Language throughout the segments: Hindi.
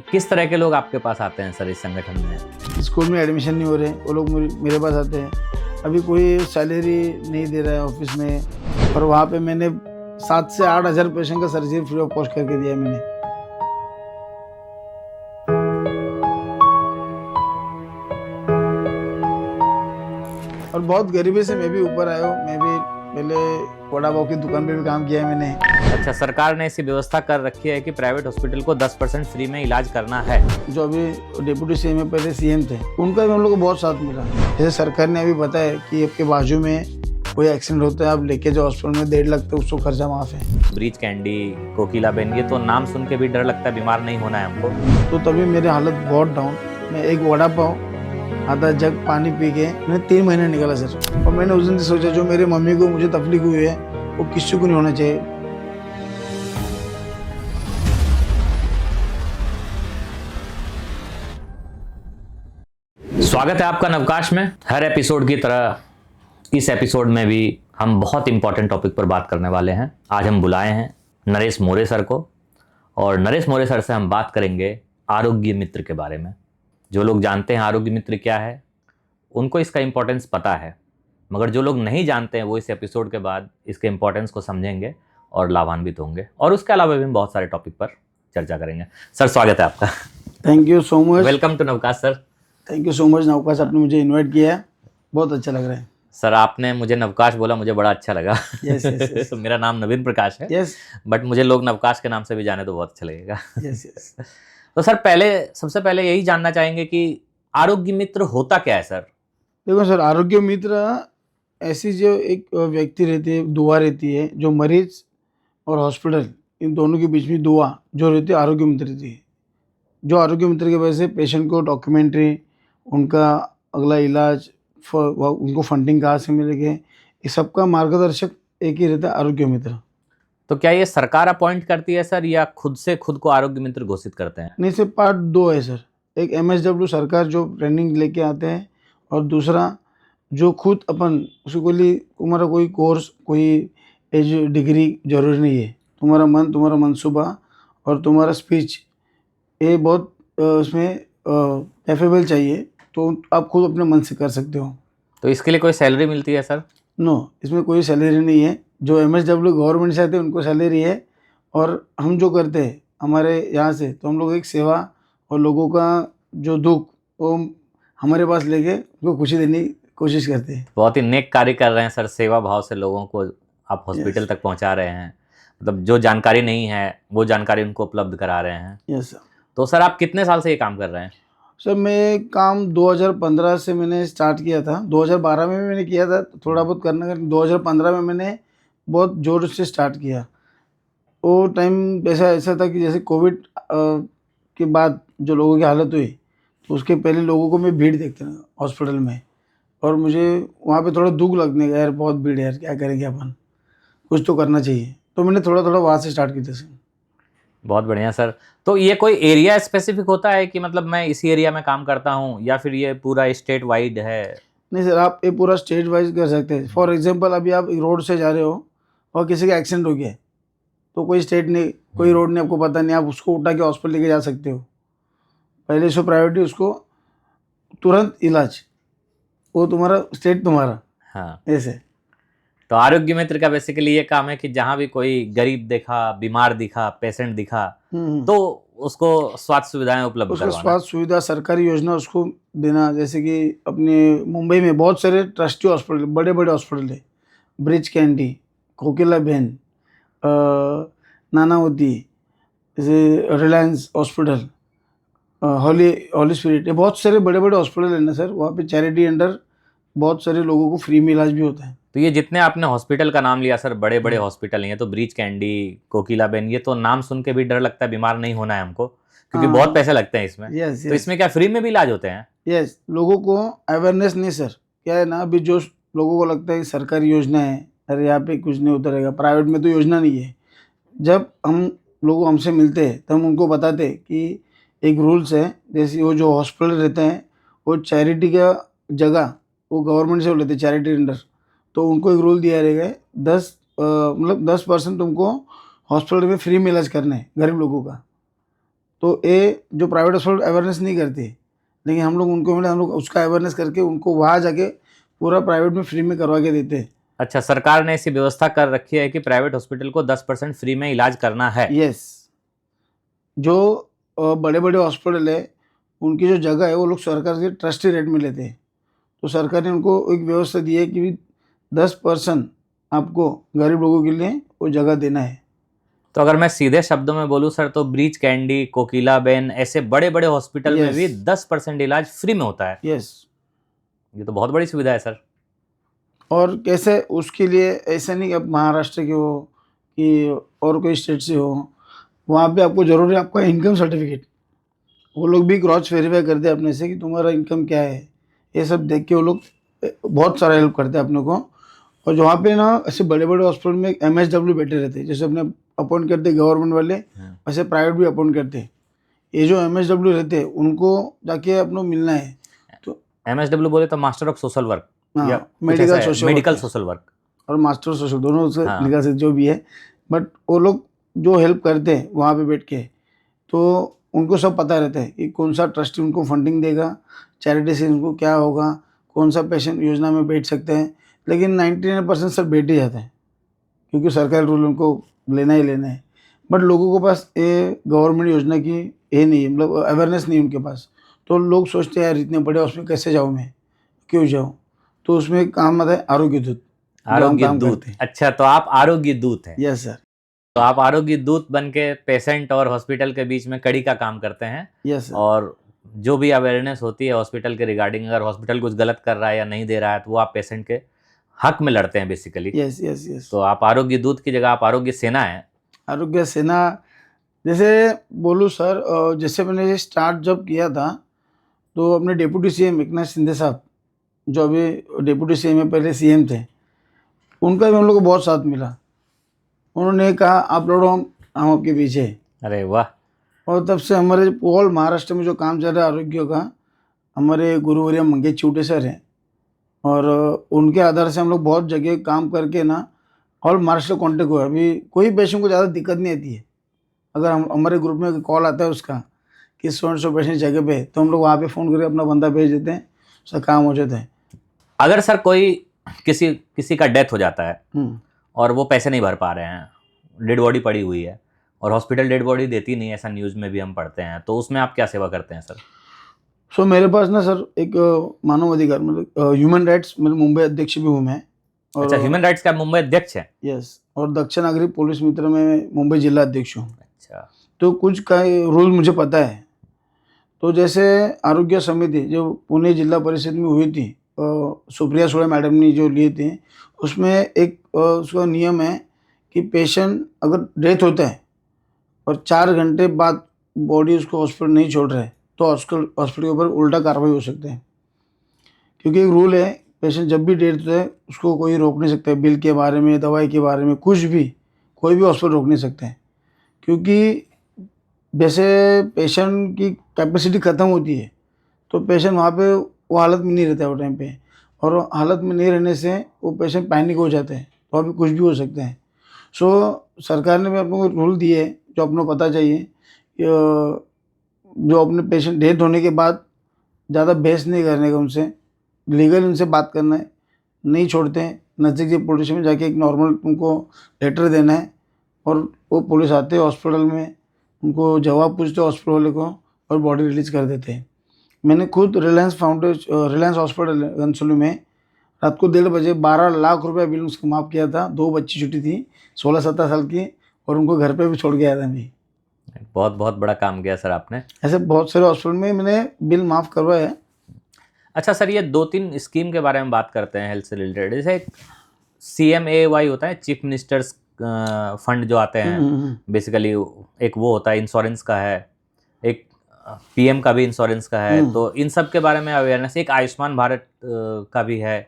किस तरह के लोग आपके पास आते हैं सर इस संगठन में? स्कूल में एडमिशन नहीं हो रहे, वो लोग मेरे पास आते हैं। अभी कोई सैलरी नहीं दे रहा है ऑफिस में, और वहाँ पे मैंने 7 से 8 हज़ार पेशेंट का सर्जरी फ्री ऑफ कॉस्ट करके दिया है मैंने। और बहुत गरीबी से मैं भी ऊपर आया हूँ। मैं भी पहले वड़ा पाव की दुकान पे भी काम किया है मैंने। अच्छा, सरकार ने ऐसी व्यवस्था कर रखी है कि प्राइवेट हॉस्पिटल को 10% फ्री में इलाज करना है। जो अभी डिप्टी सीएम है, पहले सीएम थे, उनका भी हम लोग को बहुत साथ मिला। जैसे सरकार ने अभी बताया कि आपके बाजू में कोई एक्सीडेंट होता है, आप लेके जाओ हॉस्पिटल में, 1.5 लाख तक उसको खर्चा माफ है। ब्रीच कैंडी, कोकिलाबेन, ये तो नाम सुन के भी डर लगता है, बीमार नहीं होना है हमको। तो तभी मेरी हालत बहुत डाउन। मैं एक वड़ा पाव, आधा जग पानी पी के मैंने 3 महीने निकाला सर। और मैंने उस दिन से सोचा, जो मेरी मम्मी को मुझे तकलीफ हुई है वो किसी को नहीं होना चाहिए। स्वागत है आपका नवकाश में। हर एपिसोड की तरह इस एपिसोड में भी हम बहुत इंपॉर्टेंट टॉपिक पर बात करने वाले हैं। आज हम बुलाए हैं नरेश मोरे सर को, और नरेश मोरे सर से हम बात करेंगे आरोग्य मित्र के बारे में। जो लोग जानते हैं आरोग्य मित्र क्या है, उनको इसका इम्पोर्टेंस पता है, मगर जो लोग नहीं जानते हैं वो इस एपिसोड के बाद इसके इम्पोर्टेंस को समझेंगे और लाभान्वित होंगे। और उसके अलावा भी हम बहुत सारे टॉपिक पर चर्चा करेंगे। सर, स्वागत है आपका। Thank you so much. Welcome to Navkash sir. Thank you so much Navkash, आपने मुझे इनवाइट किया है, बहुत अच्छा लग रहा है। सर, आपने मुझे नवकाश बोला, मुझे बड़ा अच्छा लगा। Yes yes. मेरा नाम नवीन प्रकाश है। यस। बट मुझे लोग नवकाश के नाम से भी जाने तो बहुत अच्छा लगेगा। Yes yes. तो सर, सबसे पहले यही जानना चाहेंगे कि आरोग्य मित्र होता क्या है सर? देखो सर, आरोग्य मित्र ऐसी जो एक व्यक्ति रहती है, दुआ रहती है, जो मरीज और हॉस्पिटल इन दोनों के बीच में दुआ जो रहती है, आरोग्य मित्र रहती है। जो आरोग्य मित्र की वजह से पेशेंट को डॉक्यूमेंट्री, उनका अगला इलाज, उनको फंडिंग कहाँ से मिलेगी, इस सब का मार्गदर्शक एक ही रहता है, आरोग्य मित्र। तो क्या ये सरकार अपॉइंट करती है सर, या खुद से खुद को आरोग्य मित्र घोषित करते हैं? नहीं, सिर्फ पार्ट 2 है सर। एक MSW सरकार जो ट्रेनिंग लेके आते हैं, और दूसरा जो खुद अपन उसको लिए तुम्हारा कोई कोर्स, कोई एज डिग्री जरूरी नहीं है। तुम्हारा मन, तुम्हारा मनसूबा और तुम्हारा स्पीच, ये बहुत उसमें एफेबल चाहिए, तो आप खुद अपने मन से कर सकते हो। तो इसके लिए कोई सैलरी मिलती है सर? नो, इसमें कोई सैलरी नहीं है। जो MSW गवर्नमेंट से आते हैं उनको सैलरी है, और हम जो करते हैं हमारे यहाँ से, तो हम लोग एक सेवा और लोगों का जो दुख वो हमारे पास लेके उनको खुशी देने की कोशिश करते हैं। बहुत ही नेक कार्य कर रहे हैं सर, सेवा भाव से लोगों को आप हॉस्पिटल तक पहुंचा रहे हैं। मतलब जो जानकारी नहीं है वो जानकारी उनको उपलब्ध करा रहे हैं। Yes sir. तो सर, आप कितने साल से ये काम कर रहे हैं? सर, मैं काम 2015 से मैंने स्टार्ट किया था। 2012 में भी मैंने किया था थोड़ा बहुत करने का। 2015 में मैंने बहुत जोर से स्टार्ट किया। वो टाइम ऐसा था कि जैसे कोविड के बाद जो लोगों की हालत हुई, तो उसके पहले लोगों को मैं भीड़ देखता था हॉस्पिटल में, और मुझे वहाँ पे थोड़ा दुख लगने का, यार बहुत भीड़ है यार, क्या करेंगे अपन, कुछ तो करना चाहिए। तो मैंने थोड़ा थोड़ा वहाँ से स्टार्ट किया था। बहुत बढ़िया सर। तो ये कोई एरिया स्पेसिफिक होता है कि मतलब मैं इसी एरिया में काम करता हूँ, या फिर ये पूरा स्टेट वाइड है? नहीं सर, आप ये पूरा स्टेट वाइज कर सकते हैं। फॉर एग्जांपल, अभी आप रोड से जा रहे हो और किसी का एक्सीडेंट हो गया, तो कोई स्टेट नहीं, कोई रोड नहीं, आपको पता नहीं, आप उसको उठा के हॉस्पिटल लेके जा सकते हो। पहले सो प्रायोरिटी उसको, तुरंत इलाज, वो तुम्हारा स्टेट तुम्हारा। हाँ। ऐसे तो आरोग्य मित्र का बेसिकली ये काम है कि जहाँ भी कोई गरीब दिखा, बीमार दिखा, पेशेंट दिखा, तो उसको स्वास्थ्य सुविधाएं उपलब्ध उसको करवाना। स्वास्थ्य सुविधा, सरकारी योजना उसको देना। जैसे कि अपने मुंबई में बहुत सारे ट्रस्टी हॉस्पिटल, बड़े बड़े हॉस्पिटल है। ब्रिज कैंडी, कोकिलाबेन, नानावती, जैसे रिलायंस हॉस्पिटल, हॉली स्पिरिट, ये बहुत सारे बड़े बड़े हॉस्पिटल है ना सर। वहाँ पे चैरिटी अंडर बहुत सारे लोगों को फ्री में इलाज भी होता है। तो ये जितने आपने हॉस्पिटल का नाम लिया सर, बड़े बड़े हॉस्पिटल हैं, तो ब्रीच कैंडी, कोकिलाबेन, ये तो नाम सुन के भी डर लगता है, बीमार नहीं होना है हमको, क्योंकि बहुत पैसे लगते हैं इसमें। यस तो इसमें क्या फ्री में भी इलाज होते हैं? यस। लोगों को अवेयरनेस नहीं सर। क्या है ना, अभी जो लोगों को लगता है कि सरकारी योजना है, अरे यहाँ पे कुछ नहीं होता रहेगा, प्राइवेट में तो योजना नहीं है। जब हम लोग हमसे मिलते हैं तो हम उनको बताते हैं कि एक रूल्स है। जैसे वो जो हॉस्पिटल रहते हैं, वो चैरिटी का जगह वो गवर्नमेंट से लेते हैं, चैरिटी अंडर। तो उनको एक रूल दिया रहेगा, 10% तुमको हॉस्पिटल में फ्री में इलाज करना है गरीब लोगों का। तो ये जो प्राइवेट हॉस्पिटल अवेयरनेस नहीं करते, लेकिन हम लोग उनको मिले, हम लोग उसका अवेयरनेस करके उनको वहाँ जाके पूरा प्राइवेट में फ्री में करवा के देते हैं। अच्छा, सरकार ने ऐसी व्यवस्था कर रखी है कि प्राइवेट हॉस्पिटल को 10% फ्री में इलाज करना है। यस, जो बड़े बड़े हॉस्पिटल है उनकी जो जगह है वो लोग सरकार से ट्रस्टी रेट में लेते हैं। तो सरकार ने उनको एक व्यवस्था दी है कि 10% आपको गरीब लोगों के लिए वो जगह देना है। तो अगर मैं सीधे शब्दों में बोलूं सर, तो ब्रीच कैंडी, कोकिलाबेन, ऐसे बड़े बड़े हॉस्पिटल में Yes. भी 10% इलाज फ्री में होता है। यस, ये तो बहुत बड़ी सुविधा है सर। और कैसे उसके लिए ऐसा नहीं कि आप महाराष्ट्र के हो कि और कोई स्टेट से हो, वहाँ पे आपको जरूरी है आपका इनकम सर्टिफिकेट। वो लोग भी क्रॉस वेरीफाई करते हैं अपने से कि तुम्हारा इनकम क्या है, ये सब देख के वो लोग बहुत सारा हेल्प करते हैं अपने को। और जो वहाँ पे ना ऐसे बड़े बड़े हॉस्पिटल में MSW बैठे रहते हैं, जैसे अपने अपॉइंट करते गवर्नमेंट वाले, वैसे प्राइवेट भी अपॉइंट करते हैं। ये जो MSW रहते हैं उनको जाके अपने मिलना है। तो MSW बोले तो मास्टर ऑफ सोशल वर्क या हाँ, मेडिकल सोशल वर्क और मास्टर सोशल दोनों से हाँ। लिखा से जो भी है, बट वो लोग जो हेल्प करते हैं वहाँ पे बैठ के, तो उनको सब पता रहता है कि कौन सा ट्रस्टी उनको फंडिंग देगा, चैरिटी से उनको क्या होगा, कौन सा पेशेंट योजना में बैठ सकते हैं। लेकिन 99% सब बैठ ही जाते हैं क्योंकि सरकारी रूल उनको लेना ही लेना है। बट लोगों के पास ये गवर्नमेंट योजना की ये नहीं है, मतलब अवेयरनेस नहीं है उनके पास। तो लोग सोचते हैं यार इतने बड़े हॉस्पिटल कैसे जाऊँ मैं, क्यों जाऊँ। तो उसमें एक काम आता है आरोग्य दूत, जो हम आरोग्य काम दूत। करते हैं। अच्छा, तो आप आरोग्य दूत हैं। Yes sir. तो आप आरोग्य दूत बन के पेशेंट और हॉस्पिटल के बीच में कड़ी का काम करते हैं। Yes sir. और जो भी अवेयरनेस होती है हॉस्पिटल के रिगार्डिंग, अगर हॉस्पिटल कुछ गलत कर रहा है या नहीं दे रहा है, तो वो आप पेशेंट के हक में लड़ते हैं बेसिकली। Yes yes yes. तो आप आरोग्य दूत की जगह आप आरोग्य सेना हैं। आरोग्य सेना जैसे बोलूँ सर, जैसे मैंने ये स्टार्ट जब किया था तो अपने डिप्टी CM एकनाथ शिंदे साहब, जो अभी डिप्टी CM है, पहले CM थे, उनका भी हम लोग को बहुत साथ मिला। उन्होंने कहा आप लड़ो, हम आपके पीछे हैं। अरे वाह। और तब से हमारे ऑल महाराष्ट्र में जो काम चल रहा है आरोग्य का, हमारे गुरुवर्य मंगेश चिवटे सर हैं, और उनके आधार से हम लोग बहुत जगह काम करके ना ऑल महाराष्ट्र कॉन्टेक्ट हुआ। अभी कोई पेशेंट को ज़्यादा दिक्कत नहीं आती है। अगर हम हमारे ग्रुप में कॉल आता है उसका कि 100 पेशेंट जगह पे, तो हम लोग वहाँ पे फ़ोन करके अपना बंदा भेज देते हैं, उसका काम हो जाता है। अगर सर कोई किसी का डेथ हो जाता है और वो पैसे नहीं भर पा रहे हैं, डेड बॉडी पड़ी हुई है और हॉस्पिटल डेड बॉडी देती नहीं, ऐसा न्यूज़ में भी हम पढ़ते हैं, तो उसमें आप क्या सेवा करते हैं सर? सो मेरे पास ना सर एक मानव अधिकार, मतलब ह्यूमन राइट्स, मतलब मुंबई अध्यक्ष भी हूँ मैं। और अच्छा, ह्यूमन राइट्स का मुंबई अध्यक्ष है। यस, और दक्षिण नागरिक पुलिस मित्र में मुंबई जिला अध्यक्ष हूँ। अच्छा। तो कुछ का रूल मुझे पता है। तो जैसे आरोग्य समिति जो पुणे जिला परिषद में हुई थी, सुप्रिया सुळे मैडम ने जो लिए थे, उसमें एक उसका नियम है कि पेशेंट अगर डेथ होता है और 4 घंटे बाद बॉडी उसको हॉस्पिटल नहीं छोड़ रहा है, तो हॉस्पिटल के ऊपर उल्टा कार्रवाई हो सकता है। क्योंकि एक रूल है, पेशेंट जब भी डेथ होता है उसको कोई रोक नहीं सकता है, बिल के बारे में, दवाई के बारे में, कुछ भी कोई भी हॉस्पिटल रोक नहीं सकते हैं। क्योंकि जैसे पेशेंट की कैपेसिटी ख़त्म होती है तो पेशेंट वहाँ पे वो हालत में नहीं रहता है वो टाइम पे, और हालत में नहीं रहने से वो पेशेंट पैनिक हो जाते हैं, तो अभी कुछ भी हो सकते हैं। सो सरकार ने भी अपने को रूल दिए जो अपने को पता चाहिए, जो अपने पेशेंट डेथ होने के बाद ज़्यादा बहस नहीं करने का, उनसे लीगल उनसे बात करना है, नहीं छोड़ते हैं, नज़दीक के पुलिस में जाके एक नॉर्मल उनको लेटर देना है, और वो पुलिस आते हैं हॉस्पिटल में, उनको जवाब पूछते हॉस्पिटल वाले को, और बॉडी रिलीज़ कर देते हैं। मैंने खुद रिलायंस हॉस्पिटल घनसोली में रात को 1:30 बजे 12 लाख रुपया बिल उसको माफ़ किया था। 2 बच्ची छुट्टी थी 16-17 साल की, और उनको घर पे भी छोड़ के आया था मैं। बहुत बहुत बड़ा काम किया सर आपने। ऐसे बहुत सारे हॉस्पिटल में मैंने बिल माफ़ करवाया है। अच्छा सर, ये 2-3 स्कीम के बारे में बात करते हैं हेल्थ से रिलेटेड। जैसे CMAY होता है, चीफ मिनिस्टर्स फंड जो आते हैं, बेसिकली एक वो होता है इंश्योरेंस का है, एक PM का भी इंश्योरेंस का है। तो इन सब के बारे में अवेयरनेस, एक आयुष्मान भारत का भी है।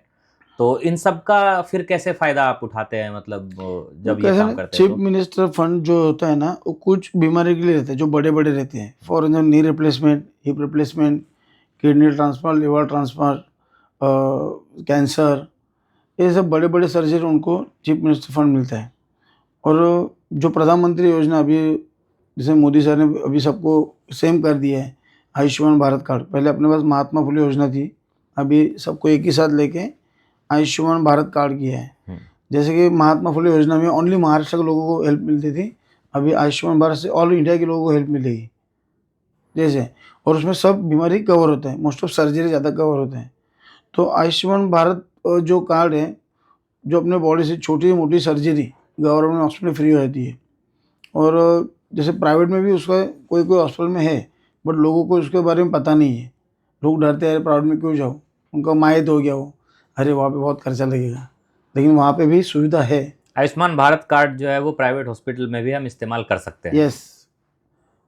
तो इन सब का फिर कैसे फ़ायदा आप उठाते हैं, मतलब जब ये काम करते हैं? चीफ मिनिस्टर फंड जो होता है ना, वो कुछ बीमारी के लिए रहता है जो बड़े बड़े रहते हैं। For example knee replacement, hip replacement, kidney transplant, liver transplant, cancer, ये सब बड़े बड़े सर्जरी उनको चीफ मिनिस्टर फंड मिलता है। और जो प्रधानमंत्री योजना अभी जैसे मोदी सर ने अभी सबको सेम कर दिया है आयुष्मान भारत कार्ड। पहले अपने पास महात्मा फुले योजना थी, अभी सबको एक ही साथ लेके आयुष्मान भारत कार्ड किया है। जैसे कि महात्मा फुले योजना में ओनली महाराष्ट्र के लोगों को हेल्प मिलती थी, अभी आयुष्मान भारत से ऑल इंडिया के लोगों को हेल्प मिलेगी जैसे, और उसमें सब बीमारी कवर होते हैं, मोस्ट ऑफ सर्जरी ज़्यादा कवर होते हैं। तो आयुष्मान भारत जो कार्ड है, जो अपने बॉडी से छोटी मोटी सर्जरी गवर्नमेंट हॉस्पिटल फ्री हो जाती है। और जैसे प्राइवेट में भी उसका कोई कोई हॉस्पिटल में है, बट लोगों को उसके बारे में पता नहीं है। लोग डरते हैं, प्राइवेट में क्यों जाओ, उनका माहित हो गया वो, अरे वहाँ पे बहुत खर्चा लगेगा, लेकिन वहाँ पे भी सुविधा है। आयुष्मान भारत कार्ड जो है वो प्राइवेट हॉस्पिटल में भी हम इस्तेमाल कर सकते हैं। यस,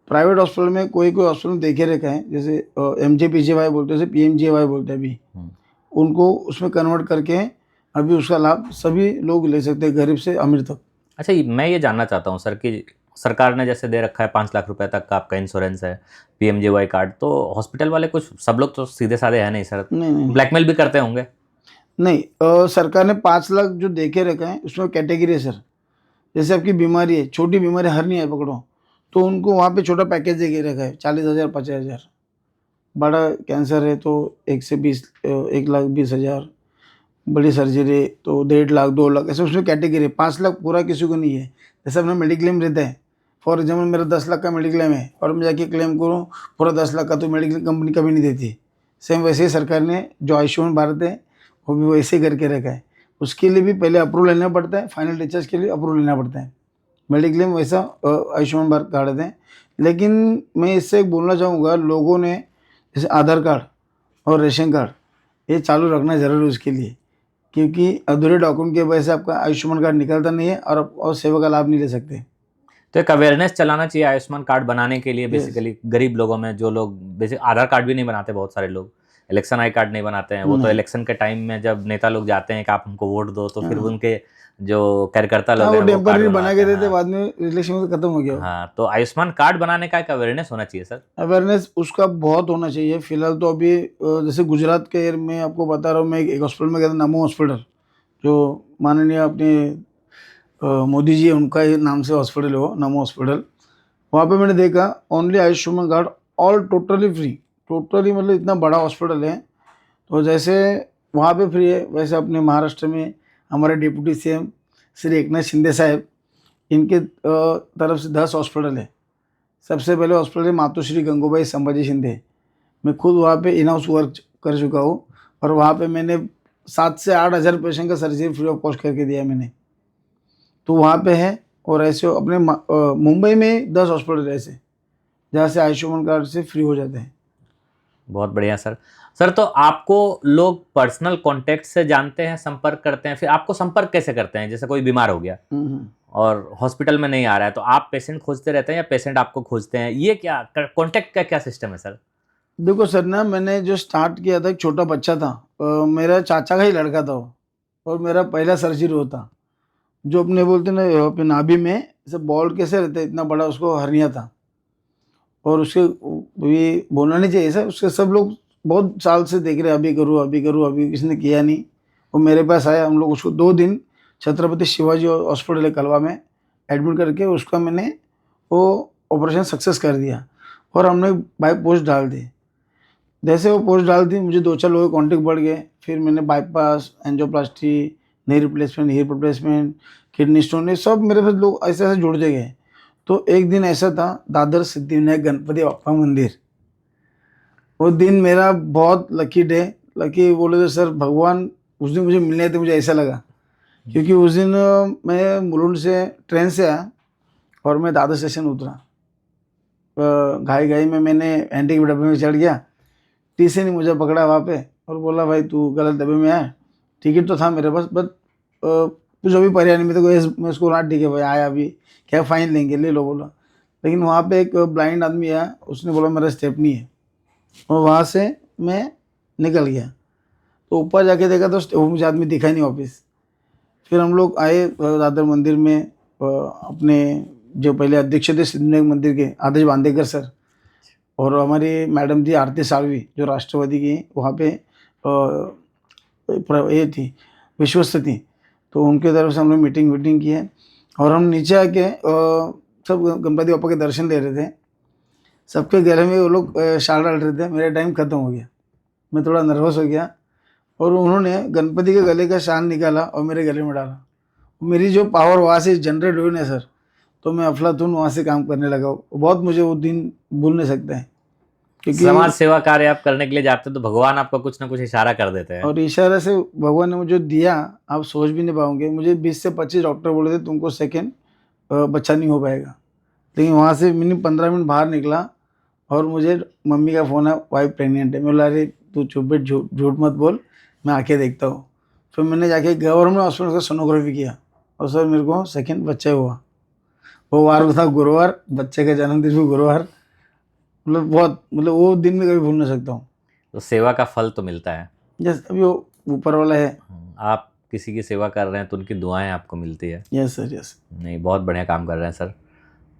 प्राइवेट हॉस्पिटल में कोई कोई हॉस्पिटल देखे रखा है, जैसे MJPJY बोलते हैं, PMJY बोलते हैं अभी, उनको उसमें कन्वर्ट करके अभी उसका लाभ सभी लोग ले सकते हैं, गरीब से अमीर तक। अच्छा, मैं ये जानना चाहता हूँ सर कि सरकार ने जैसे दे रखा है 5 लाख रुपए तक का आपका इंश्योरेंस है, PMJY कार्ड, तो हॉस्पिटल वाले कुछ, सब लोग तो सीधे साधे हैं नहीं सर, नहीं ब्लैकमेल भी करते होंगे? नहीं, सरकार ने 5 लाख जो देखे रखा है उसमें कैटेगरी है सर। जैसे आपकी बीमारी है, छोटी बीमारी हर्निया है पकड़ो, तो उनको वहाँ पे छोटा पैकेज देके रखा है 40,000 50,000। बड़ा कैंसर है तो 1,20,000, बड़ी सर्जरी तो 1.5 लाख 2 लाख, ऐसे उसमें कैटेगरी है। 5 लाख पूरा किसी को नहीं है। जैसे अपना मेडिक्लेम रहता है, फॉर एग्जाम्पल मेरा 10 लाख का मेडिक्लेम है और मैं जाके क्लेम करूँ पूरा 10 लाख का, तो मेडिक्लेम कंपनी कभी नहीं देती। सेम वैसे ही सरकार ने जो आयुष्मान भारत है वो भी वैसे ही करके रखा है। उसके लिए भी पहले अप्रूवल लेना पड़ता है, फाइनल डिस्चार्ज के लिए अप्रूवल लेना पड़ता है। मेडिक्लेम वैसा आयुष्मान भारत कार्ड है। लेकिन मैं इससे एक बोलना चाहूँगा, लोगों ने जैसे आधार कार्ड और रेशन कार्ड ये चालू रखना ज़रूरी है उसके लिए, क्योंकि अधूरे डॉक्यूमेंट की वजह से आपका आयुष्मान कार्ड निकलता नहीं है और सेवा का लाभ नहीं ले सकते। तो एक अवेयरनेस चलाना चाहिए आयुष्मान कार्ड बनाने के लिए, बेसिकली गरीब लोगों में, जो लोग बेसिक आधार कार्ड भी नहीं बनाते, बहुत सारे लोग इलेक्शन आई कार्ड नहीं बनाते हैं, वो तो इलेक्शन के टाइम में जब नेता लोग जाते हैं कि आप हमको वोट दो, तो फिर उनके जो कार्यकर्ता लोग हैं वो टेम्पररी बना के देते, हैं। बाद में इलेक्शन में खत्म हो गया। हाँ, तो आयुष्मान कार्ड बनाने का एक अवेयरनेस होना चाहिए सर। अवेयरनेस उसका बहुत होना चाहिए। फिलहाल तो अभी जैसे गुजरात के एयर में आपको बता रहा हूँ, मैं एक हॉस्पिटल में गया था, नमो हॉस्पिटल, जो माननीय अपने मोदी जी उनका ही नाम से हॉस्पिटल है वो, नमो हॉस्पिटल। वहाँ पे मैंने देखा only Ayushman card, all totally free, totally, मतलब इतना बड़ा हॉस्पिटल है। तो जैसे वहाँ पे फ्री है, वैसे अपने महाराष्ट्र में हमारे डिप्टी CM श्री एकनाथ शिंदे साहब, इनके तरफ से 10 हॉस्पिटल है। सबसे पहले हॉस्पिटल है मातोश्री गंगूबाई संभाजी शिंदे। मैं खुद वहाँ पे इन हाउस वर्क कर चुका हूँ, और वहाँ पे मैंने 7 से 8 हज़ार पेशेंट का सर्जरी फ्री ऑफ कॉस्ट करके दिया मैंने, तो वहाँ पे है। और ऐसे अपने मुंबई में 10 हॉस्पिटल ऐसे जहाँ से आयुष्मान कार्ड से फ्री हो जाते हैं। बहुत बढ़िया सर। सर, तो आपको लोग पर्सनल कांटेक्ट से जानते हैं, संपर्क करते हैं, फिर आपको संपर्क कैसे करते हैं? जैसे कोई बीमार हो गया और हॉस्पिटल में नहीं आ रहा है, तो आप पेशेंट खोजते रहते हैं या पेशेंट आपको खोजते हैं? ये क्या कांटेक्ट का क्या सिस्टम है सर? देखो सर ना, मैंने जो स्टार्ट किया था, एक छोटा बच्चा था, मेरा चाचा का ही लड़का था वो, और मेरा पहला सर्जरी होता, जो अपने बोलते ना अपने नाभि में ऐसे बॉल कैसे रहते हैं, इतना बड़ा उसको हर्निया था। और उसके ये बोलना नहीं चाहिए सर, उसके सब लोग बहुत साल से देख रहे अभी करूँ अभी करूँ, अभी किसी ने किया नहीं। वो मेरे पास आया, हम लोग उसको 2 दिन छत्रपति शिवाजी हॉस्पिटल है कलवा में एडमिट करके उसका मैंने वो ऑपरेशन सक्सेस कर दिया, और हमने बाई पोस्ट डाल दी। जैसे वो पोस्ट डाल दी, मुझे 2-4 लोगों के कॉन्टेक्ट बढ़ गए, फिर मैंने bypass, angioplasty, knee replacement, hip replacement, kidney stone, ये सब मेरे पास लोग ऐसे ऐसे जुड़ते गए। तो एक दिन ऐसा था, दादर सिद्धिविनायक गणपति बाप्पा मंदिर, वो दिन मेरा बहुत लकी डे। लकी बोले तो सर, भगवान उस दिन मुझे मिलने थे, मुझे ऐसा लगा, क्योंकि उस दिन मैं मुलुंड से ट्रेन से आया और मैं दादर स्टेशन उतरा, घाई घाई में मैंने एंटी के डब्बे में चढ़ गया, टीसी ने मुझे पकड़ा वहाँ पे और बोला भाई तू गलत डब्बे में आया, टिकट तो था मेरे पास, बट कुछ अभी पर्याय नहीं, मैं उसको रहा, ठीक है भाई आया, अभी क्या फाइन लेंगे, ले लो बोला। लेकिन वहाँ पे एक ब्लाइंड आदमी आया, उसने बोला मेरा स्टेप नहीं है, और वहाँ से मैं निकल गया। तो ऊपर जाके देखा तो मुझे आदमी दिखा ही नहीं वापस। फिर हम लोग आए दादर मंदिर में, अपने जो पहले अध्यक्ष थे सिद्धिविनायक मंदिर के, आदेश बांदेकर सर, और हमारी मैडम थी आरती सालवी जो राष्ट्रवादी की वहाँ पे ये थी, विश्वस्त थी, तो उनके तरफ से हम लोग मीटिंग की है। और हम नीचे आके सब गणपति बापा के दर्शन ले रहे थे, सबके गले में वो लोग शाल डाल रहे थे, मेरा टाइम ख़त्म हो गया, मैं थोड़ा नर्वस हो गया और उन्होंने गणपति के गले का शाल निकाला और मेरे गले में डाला। मेरी जो पावर वहाँ से जनरेट हुई ना सर, तो मैं अफलातून वहाँ से काम करने लगा। बहुत मुझे वो दिन भूल नहीं सकते हैं, क्योंकि समाज सेवा कार्य आप करने के लिए जाते हो तो भगवान आपका कुछ ना कुछ इशारा कर देते हैं। और इशारे से भगवान ने मुझे दिया, आप सोच भी नहीं पाओगे। मुझे 20 से 25 डॉक्टर बोले थे तुमको सेकेंड बच्चा नहीं हो पाएगा, लेकिन वहाँ से मिनिमम 15 मिनट बाहर निकला और मुझे मम्मी का फ़ोन है, वाइफ प्रेग्नेंट है। मैं बोला अरे तू चुप बैठ, झूठ मत बोल, मैं आके देखता हूँ। फिर मैंने जाके गवर्नमेंट हॉस्पिटल का सोनोग्राफी किया और सर मेरे को सेकेंड बच्चा हुआ। वो वार था गुरुवार, बच्चे का जन्मदिन भी गुरुवार। मतलब बहुत, मतलब वो दिन में कभी भूल नहीं सकता हूँ। तो सेवा का फल तो मिलता है। यस, अभी वो ऊपर वाला है। आप किसी की सेवा कर रहे हैं तो उनकी दुआएं आपको मिलती है। Yes sir, yes. नहीं, बहुत बढ़िया काम कर रहे हैं सर।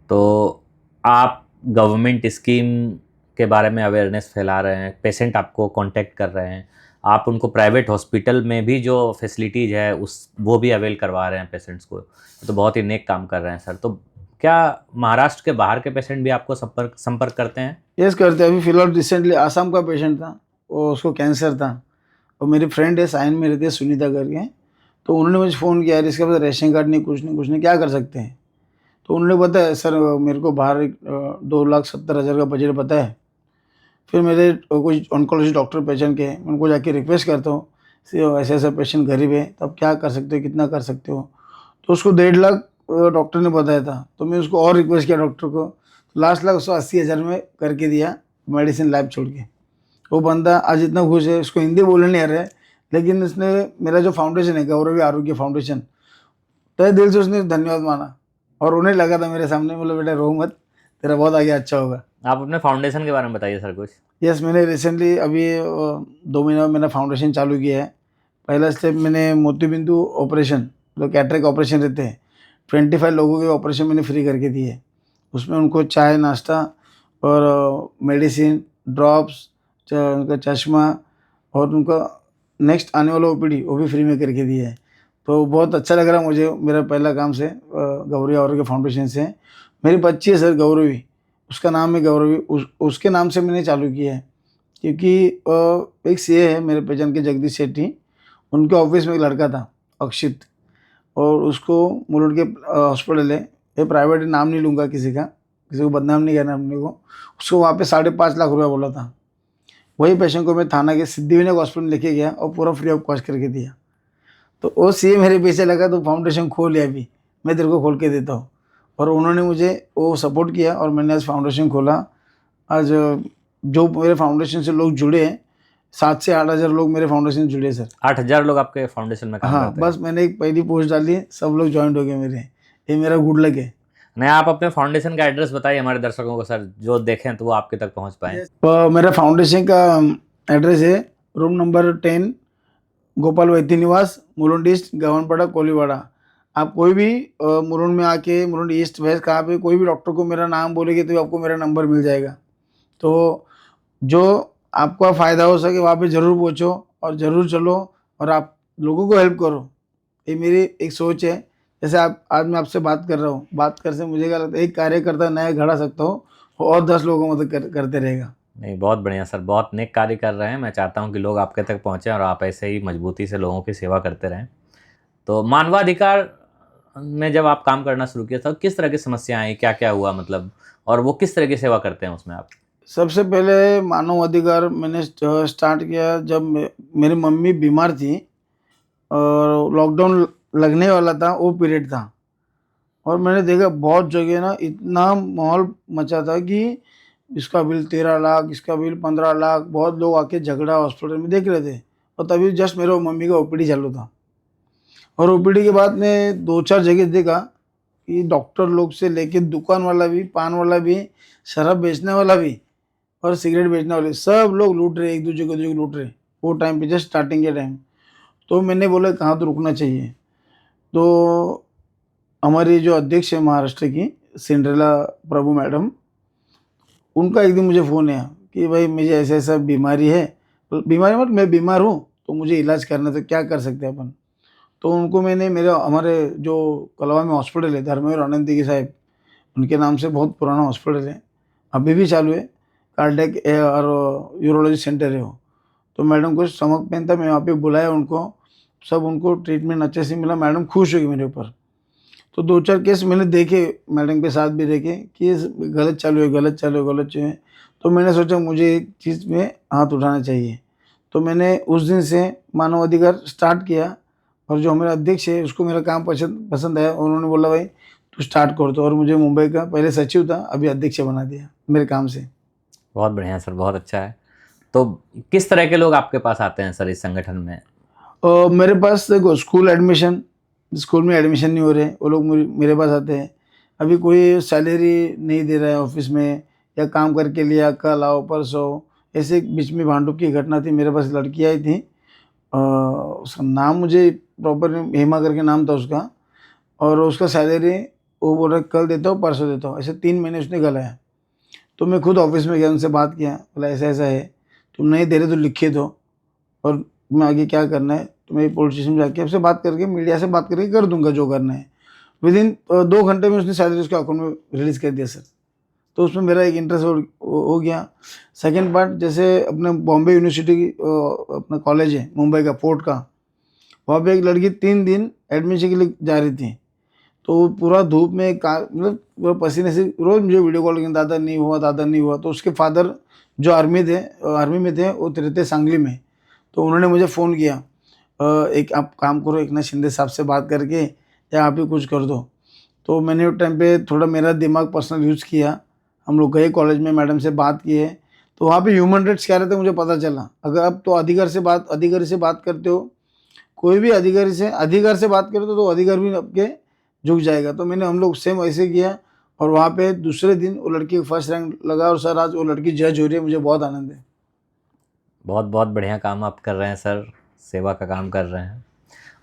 तो आप गवर्नमेंट स्कीम के बारे में अवेयरनेस फैला रहे हैं, पेशेंट आपको कांटेक्ट कर रहे हैं, आप उनको प्राइवेट हॉस्पिटल में भी जो फैसिलिटीज़ है वो भी अवेल करवा रहे हैं पेशेंट्स को, तो बहुत ही नेक काम कर रहे हैं सर। तो क्या महाराष्ट्र के बाहर के पेशेंट भी आपको संपर्क करते हैं? यस करते हैं। अभी फिलहाल रिसेंटली आसाम का पेशेंट था, वो उसको कैंसर था, और मेरी फ्रेंड है साइन में रहती है सुनीता करके, तो उन्होंने मुझे फ़ोन किया, यार इसके पास रेशन कार्ड नहीं, कुछ नहीं, क्या कर सकते हैं। तो उन्होंने बताया सर मेरे को बाहर 2,70,000 का बजट पता है। फिर मेरे कुछ ऑन्कोलॉजी डॉक्टर पहचान के, उनको जाके रिक्वेस्ट करता हूँ, ऐसा ऐसा पेशेंट गरीब है, तो आप क्या कर सकते हो, कितना कर सकते हो। तो उसको 1.5 लाख डॉक्टर ने बताया था, तो मैं उसको और रिक्वेस्ट किया डॉक्टर को, तो लास्ट लाख उसको 80,000 में करके दिया, मेडिसिन लैब छोड़ के। वो बंदा आज इतना खुश है, उसको हिंदी बोलने नहीं आ रहा है, लेकिन उसने मेरा जो फाउंडेशन है गौरवी आरोग्य फाउंडेशन, तय दिल से उसने धन्यवाद माना और उन्हें लगा था मेरे सामने, बोला बेटा रो मत, तेरा बहुत आगे अच्छा होगा। आप अपने फाउंडेशन के बारे में बताइए सर कुछ। यस, मैंने रिसेंटली अभी 2 महीने में मैंने फाउंडेशन चालू किया है। पहला स्टेप मैंने मोतीबिंदु ऑपरेशन, जो कैटरेक्ट ऑपरेशन रहते हैं, 25 लोगों के ऑपरेशन मैंने फ्री करके दिए। उसमें उनको चाय नाश्ता और मेडिसिन ड्रॉप्स, उनका चश्मा और उनका नेक्स्ट आने वाला ओपीडी वो भी फ्री में करके दिया है। तो बहुत अच्छा लग रहा मुझे, मेरा पहला काम से गौरवी आरोग्य फाउंडेशन से। मेरी बच्ची है सर गौरवी, उसका नाम है गौरवी, उसके नाम से मैंने चालू किया है, क्योंकि एक सीए है मेरे पहचान के जगदीश शेट्टी, उनके ऑफिस में एक लड़का था अक्षित, और उसको मुलुंड के हॉस्पिटल है, ये प्राइवेट नाम नहीं लूँगा किसी का, किसी को बदनाम नहीं करना अपने को, उसको वहाँ पे 5.5 लाख रुपया बोला था। वही पेशेंट को मैं थाना के सिद्धिविनायक हॉस्पिटल लेके गया और पूरा फ्री ऑफ कॉस्ट करके दिया। तो वो सीए मेरे पीछे लगा, तो फाउंडेशन खोल लिया, अभी मैं तेरे को खोल के देता हूँ। और उन्होंने मुझे वो सपोर्ट किया और मैंने आज फाउंडेशन खोला। आज जो मेरे फाउंडेशन से लोग जुड़े हैं, 7 से 8 हज़ार लोग मेरे फाउंडेशन से जुड़े सर। 8,000 लोग आपके फाउंडेशन में काम हाँ, करते हैं? बस मैंने एक पहली पोस्ट डाली, सब लोग ज्वाइन हो गए मेरे, ये मेरा गुड लक है। नहीं, आप अपने फाउंडेशन का एड्रेस बताइए हमारे दर्शकों को सर, जो देखें तो वो आपके तक पहुंच पाए। मेरा फाउंडेशन का एड्रेस है रूम नंबर 10, गोपाल वैद्य निवास, मुलुंड ईस्ट, गवनपाड़ा, कोलीवाड़ा। आप कोई भी मुलुंड में आके, मुलुंड ईस्ट वेस्ट कहाँ पे कोई भी डॉक्टर को मेरा नाम बोलेंगे तो आपको मेरा नंबर मिल जाएगा। तो जो आपका फ़ायदा हो सके वहाँ पे ज़रूर पहुँचो और ज़रूर चलो और आप लोगों को हेल्प करो, ये मेरी एक सोच है। जैसे आप आज मैं आपसे बात कर रहा हूँ, बात कर से मुझे क्या लगता है, एक कार्यकर्ता नया घड़ा सकता हूँ और 10 लोगों को मदद करते रहेगा। नहीं, बहुत बढ़िया सर, बहुत नेक कार्य कर रहे हैं। मैं चाहता हूं कि लोग आपके तक पहुंचें और आप ऐसे ही मजबूती से लोगों की सेवा करते रहें। तो मानवाधिकार में जब आप काम करना शुरू किया था, किस तरह की समस्याएं आई, क्या क्या हुआ मतलब, और वो किस तरह की सेवा करते हैं उसमें आप? सबसे पहले मानव अधिकार मैंने स्टार्ट किया जब मेरी मम्मी बीमार थी और लॉकडाउन लगने वाला था, वो पीरियड था। और मैंने देखा बहुत जगह ना इतना माहौल मचा था कि इसका बिल 13 लाख, इसका बिल 15 लाख, बहुत लोग आके झगड़ा हॉस्पिटल में देख रहे थे। और तभी जस्ट मेरे मम्मी का ओपीडी चालू था, और ओपीडी के बाद में 2-4 जगह देखा कि डॉक्टर लोग से लेके दुकान वाला भी, पान वाला भी, शराब बेचने वाला भी और सिगरेट बेचने वाले, सब लोग लूट रहे, एक दूसरे को लूट रहे। वो टाइम पे जस्ट स्टार्टिंग के टाइम, तो मैंने बोला कहाँ तो रुकना चाहिए। तो हमारी जो अध्यक्ष है महाराष्ट्र की, सिंड्रेला प्रभु मैडम, उनका एक दिन मुझे फ़ोन आया कि भाई मुझे ऐसा ऐसा बीमारी है, बीमारी मतलब मैं बीमार हूँ, तो मुझे इलाज करना, तो क्या कर सकते हैं अपन। तो उनको मैंने हमारे जो कलवा में हॉस्पिटल है धर्मेंद्र आनंदी की साहब, उनके नाम से बहुत पुराना हॉस्पिटल है, अभी भी चालू है, कार्डियक और यूरोलॉजी सेंटर है वो। तो मैडम को स्टमक पेन था, मैं वहाँ पे बुलाया उनको, सब उनको ट्रीटमेंट अच्छे से मिला, मैडम खुश हो गई मेरे ऊपर। तो 2-4 केस मैंने देखे मैडम के साथ भी देखे कि ये गलत चालू है, गलत चालू है, गलत चालू है। तो मैंने सोचा मुझे एक चीज़ में हाथ उठाना चाहिए। तो मैंने उस दिन से मानव अधिकार स्टार्ट किया, और जो हमारे अध्यक्ष है उसको मेरा काम पसंद पसंद आया, उन्होंने बोला भाई तू स्टार्ट कर दो, और मुझे मुंबई का पहले सचिव था, अभी अध्यक्ष बना दिया मेरे काम से। बहुत बढ़िया सर, बहुत अच्छा है। तो किस तरह के लोग आपके पास आते हैं सर इस संगठन में? मेरे पास देखो स्कूल में एडमिशन नहीं हो रहे, वो लोग मेरे पास आते हैं। अभी कोई सैलरी नहीं दे रहा है ऑफिस में, या काम करके लिया कल आओ परसों, ऐसे बीच में भांडुप की घटना थी, मेरे पास लड़की आई थी, उसका नाम मुझे प्रॉपर हेमा करके नाम था उसका, और उसका सैलरी वो बोल रहा कल देता हूँ परसों देता हूँ, ऐसे 3 महीने उसने गलाया। तो मैं खुद ऑफिस में गया, उनसे बात किया, बोला ऐसा ऐसा है, तुम नहीं दे रहे तो लिख के दो, और मैं आगे क्या करना है तो मैं पुलिस स्टेशन में जाके आपसे बात करके, मीडिया से बात करके कर दूंगा जो करना है। विदिन 2 घंटे में उसने सैलरी उसके अकाउंट में रिलीज़ कर दिया सर। तो उसमें मेरा एक इंटरेस्ट हो गया। सेकंड पार्ट, जैसे अपने बॉम्बे यूनिवर्सिटी की अपना कॉलेज है मुंबई का, फोर्ट का, वहाँ पे एक लड़की 3 दिन एडमिशन के लिए जा रही थी। तो वो पूरा धूप में मतलब पूरा पसीने से रोज़ मुझे वीडियो कॉल किया, दादा नहीं हुआ, दादा नहीं हुआ। तो उसके फादर जो आर्मी में थे, वो रहते सांगली में। तो उन्होंने मुझे फ़ोन किया, एक आप काम करो, एक ना शिंदे साहब से बात करके, या आप ही कुछ कर दो। तो मैंने उस टाइम पे थोड़ा मेरा दिमाग पर्सनल यूज़ किया, हम लोग गए कॉलेज में, मैडम से बात किए। तो वहाँ पे ह्यूमन राइट्स क्या रहते हैं मुझे पता चला। अगर आप तो अधिकारी से बात करते हो, कोई भी अधिकार से बात करो तो अधिकार भी आपके झुक जाएगा। तो हम लोग सेम ऐसे किया, और वहाँ पे दूसरे दिन वो लड़की को फर्स्ट रैंक लगा, और सर आज वो लड़की जज हो रही है, मुझे बहुत आनंद है। बहुत बहुत बढ़िया काम आप कर रहे हैं सर, सेवा का काम कर रहे हैं।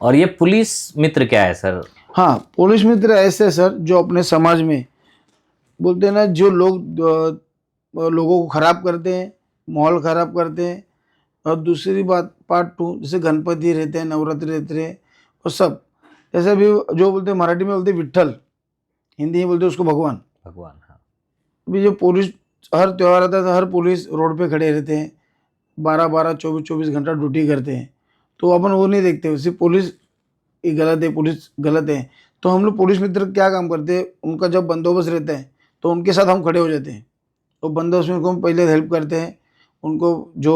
और ये पुलिस मित्र क्या है सर? हाँ, पुलिस मित्र ऐसे हैं सर जो अपने समाज में बोलते हैं ना, जो लोग लोगों को खराब करते हैं, माहौल खराब करते हैं। और दूसरी बात पार्ट 2, जैसे गणपति रहते हैं, नवरात्रि रहते हैं, और सब जैसे भी जो बोलते हैं, मराठी में बोलते हैं विट्ठल, हिंदी में बोलते हैं उसको भगवान। भगवान, हाँ। अभी जो पुलिस हर त्यौहार आता है तो हर पुलिस रोड पे खड़े रहते हैं, 12-12 24-24 घंटा ड्यूटी करते हैं। तो अपन वो नहीं देखते, सिर्फ पुलिस ये गलत है, पुलिस गलत है। तो हम लोग पुलिस मित्र क्या काम करते हैं, उनका जब बंदोबस्त रहता है तो उनके साथ हम खड़े हो जाते हैं। तो बंदोबस्त में उनको हम पहले हेल्प करते हैं, उनको जो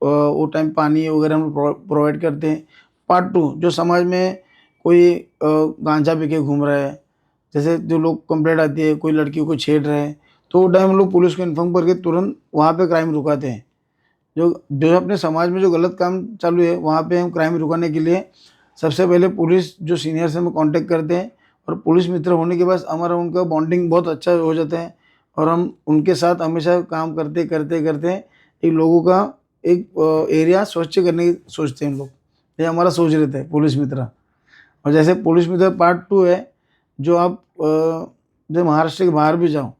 वो टाइम पानी वगैरह हम प्रोवाइड करते हैं। पार्ट 2, जो समाज में कोई गांजा पी के घूम रहा है, जैसे जो लोग कंप्लेंट आती है कोई लड़कियों को छेड़ रहे हैं, तो वो टाइम हम लोग पुलिस को इन्फॉर्म करके तुरंत वहाँ पे क्राइम रुकाते हैं। जो जो अपने समाज में जो गलत काम चालू है, वहाँ पे हम क्राइम रुकाने के लिए सबसे पहले पुलिस जो सीनियर से हम कांटेक्ट करते हैं, और पुलिस मित्र होने के बाद हमारा उनका बॉन्डिंग बहुत अच्छा हो जाता है, और हम उनके साथ हमेशा काम करते करते करते एक लोगों का एक एरिया स्वच्छ करने की सोचते हैं हम लोग। ये हमारा सोच रहता है पुलिस मित्र। और जैसे पुलिस मित्र पार्ट 2 है, जो आप जब महाराष्ट्र के बाहर भी जाओ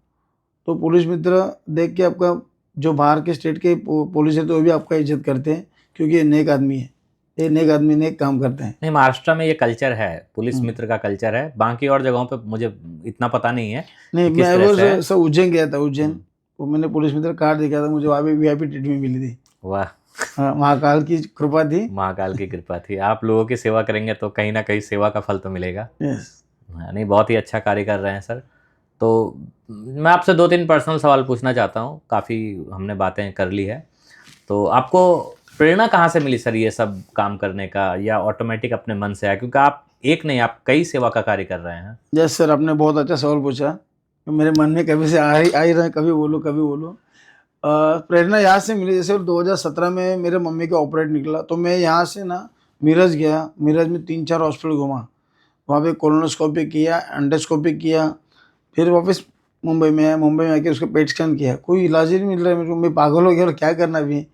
तो पुलिस मित्र देख के आपका, जो बाहर के स्टेट के पुलिस है तो वो भी आपका इज्जत करते हैं, क्योंकि ये नेक आदमी है, ये नेक आदमी नेक काम करते हैं। नहीं, महाराष्ट्र में ये कल्चर है, पुलिस मित्र का कल्चर है। बाकी और जगहों पे मुझे इतना पता नहीं है। नहीं, किस मैं तरह वो से है? सर उज्जैन गया था, उज्जैन, वो मैंने पुलिस मित्र कार्ड देखा था, मुझे वहाँ पे VIP ट्रीटमेंट मिली थी। वाह, हाँ, महाकाल की कृपा थी। महाकाल की कृपा थी। आप लोगों की सेवा करेंगे तो कहीं ना कहीं सेवा का फल तो मिलेगा। यस। हाँ, नहीं, बहुत ही अच्छा कार्य कर रहे हैं सर। तो मैं आपसे 2-3 पर्सनल सवाल पूछना चाहता हूँ, काफ़ी हमने बातें कर ली है। तो आपको प्रेरणा कहाँ से मिली सर ये सब काम करने का, या ऑटोमेटिक अपने मन से आया? क्योंकि आप एक नहीं, आप कई सेवा का कार्य कर रहे हैं। यस सर, आपने बहुत अच्छा सवाल पूछा। मेरे मन में कभी से आ ही रहा है, कभी बोलो कभी बोलो। प्रेरणा यहाँ से मिली, जैसे 2017 में मेरे मम्मी का ऑपरेट निकला, तो मैं यहाँ से ना मीरज गया। मीरज में 3-4 हॉस्पिटल घूमा, वहाँ पे कोलोनोस्कोपी किया, एंडोस्कोपी किया। फिर वापस मुंबई में आया, मुंबई में आके उसका पेट स्कैन किया, कोई इलाज ही नहीं मिल रहा है मेरे को। मैं पागल हो गया और क्या करना अभी।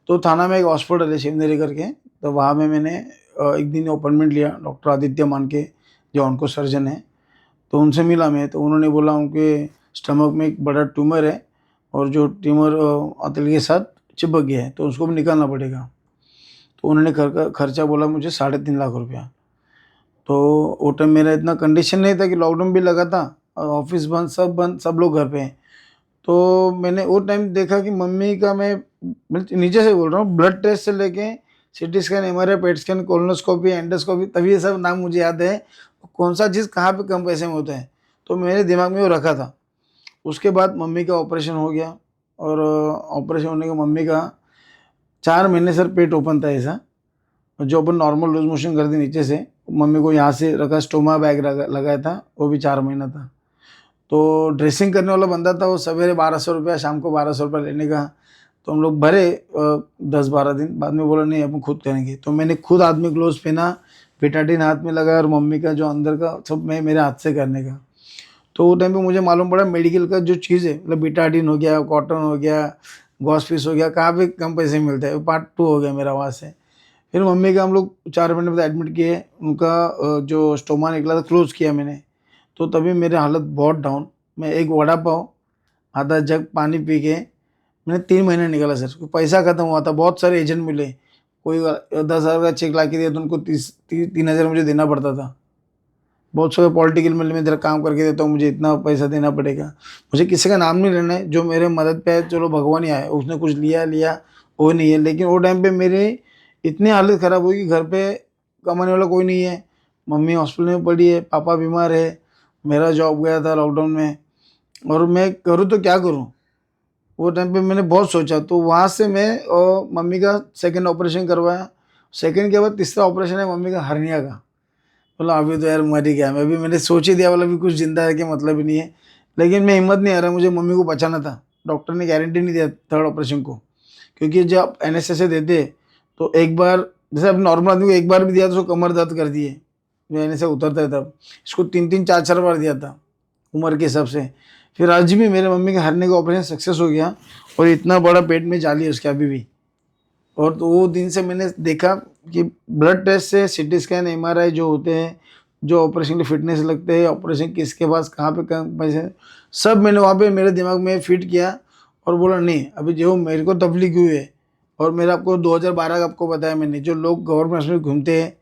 तो थाना में एक हॉस्पिटल है शिवनेरी करके, तो वहाँ में मैंने एक दिन अपॉइंटमेंट लिया, डॉक्टर आदित्य मान के जो ऑन्को सर्जन है, तो उनसे मिला मैं। तो उन्होंने बोला उनके स्टमक में एक बड़ा ट्यूमर है, और जो ट्यूमर अतल के साथ चिपक गया है, तो उसको भी निकालना पड़ेगा। तो उन्होंने खर्चा बोला मुझे 3.5 लाख रुपया। तो वो टाइम मेरा इतना कंडीशन नहीं था, कि लॉकडाउन भी लगा था, ऑफिस बंद, सब बंद, सब लोग घर पे हैं। तो मैंने वो टाइम देखा कि मम्मी का मैं नीचे से बोल रहा हूँ, ब्लड टेस्ट से लेके CT scan, MRI, PET scan, colonoscopy, endoscopy, तभी ये सब नाम मुझे याद है, कौन सा चीज़ कहाँ पे कम पैसे में होता है। तो मेरे दिमाग में वो रखा था। उसके बाद मम्मी का ऑपरेशन हो गया, और ऑपरेशन होने के मम्मी का 4 महीने सर पेट ओपन था ऐसा, जो अपन नॉर्मल लूज मोशन कर दी नीचे से, मम्मी को यहाँ से रखा, स्टोमा बैग लगाया था, वो भी 4 महीना था। तो ड्रेसिंग करने वाला बंदा था, वो सवेरे 1200 रुपया, शाम को 1200 रुपया लेने का। तो हम लोग भरे 10-12 दिन बाद में बोला नहीं अपन खुद करेंगे। तो मैंने खुद आदमी ग्लोव्स पहना, बेटाडीन हाथ में लगाया, और मम्मी का जो अंदर का सब मैं मेरे हाथ से करने का। तो वो टाइम पे मुझे मालूम पड़ा मेडिकल का जो चीज़ है, मतलब बेटाडीन हो गया, कॉटन हो गया, गॉसफिस हो गया, कहाँ पे कम पैसे में मिलता है, पार्ट 2 हो गया मेरा वहाँ से। फिर मम्मी का हम लोग 4 महीने बाद एडमिट किए, उनका जो स्टोमा निकला था क्लोज किया मैंने। तो तभी मेरी हालत बहुत डाउन। मैं एक वड़ा पाव, आधा जग पानी पी के मैंने 3 महीने निकाला सर। पैसा खत्म हुआ था, बहुत सारे एजेंट मिले, कोई 10,000 का चेक ला के दिया तो उनको 3,000 मुझे देना पड़ता था। बहुत सारे पॉलिटिकल मिल में तेरा काम करके देता हूँ, मुझे इतना पैसा देना पड़ेगा। मुझे किसी का नाम नहीं लेना है, जो मेरे मदद पे है चलो भगवान ही आए, उसने कुछ लिया वो नहीं है। लेकिन वो टाइम पे मेरी इतनी हालत ख़राब हुई कि घर पे कमाने वाला कोई नहीं है, मम्मी हॉस्पिटल में पड़ी है, पापा बीमार है, मेरा जॉब गया था लॉकडाउन में, और मैं करूँ तो क्या करूँ। वो टाइम पे मैंने बहुत सोचा। तो वहाँ से मैं मम्मी का सेकंड ऑपरेशन करवाया। सेकंड के बाद तीसरा ऑपरेशन है मम्मी का हर्निया का। बोला अभी तो यार मर ही गया मैं, अभी मैंने सोच ही दिया, बोला अभी कुछ जिंदा है कि मतलब ही नहीं है। लेकिन मैं हिम्मत नहीं आ रहा, मुझे मम्मी को बचाना था। डॉक्टर ने गारंटी नहीं दिया थर्ड ऑपरेशन को, क्योंकि जब एनेस्थीसिया देते तो एक बार, जैसे अब नॉर्मल आदमी को एक बार भी दिया तो उसको कमर दर्द कर दिए, जो एनेस्थीसिया उतरता है तब। इसको 3-3, 4-4 बार दिया था उम्र के हिसाब से। फिर आज भी मेरे मम्मी के हरने का ऑपरेशन सक्सेस हो गया, और इतना बड़ा पेट में जाली है उसके अभी भी। और तो वो दिन से मैंने देखा कि ब्लड टेस्ट से, सीटी स्कैन, एमआरआई जो होते हैं, जो ऑपरेशन के फिटनेस लगते हैं, ऑपरेशन किसके पास कहाँ पे कम पैसे, सब मैंने वहाँ पे मेरे दिमाग में फिट किया। और बोला नहीं, अभी जो मेरे को तकलीफ हुई है, और मेरा आपको 2012 का आपको बताया मैंने, जो लोग गवर्नमेंट हॉस्पिटल घूमते हैं,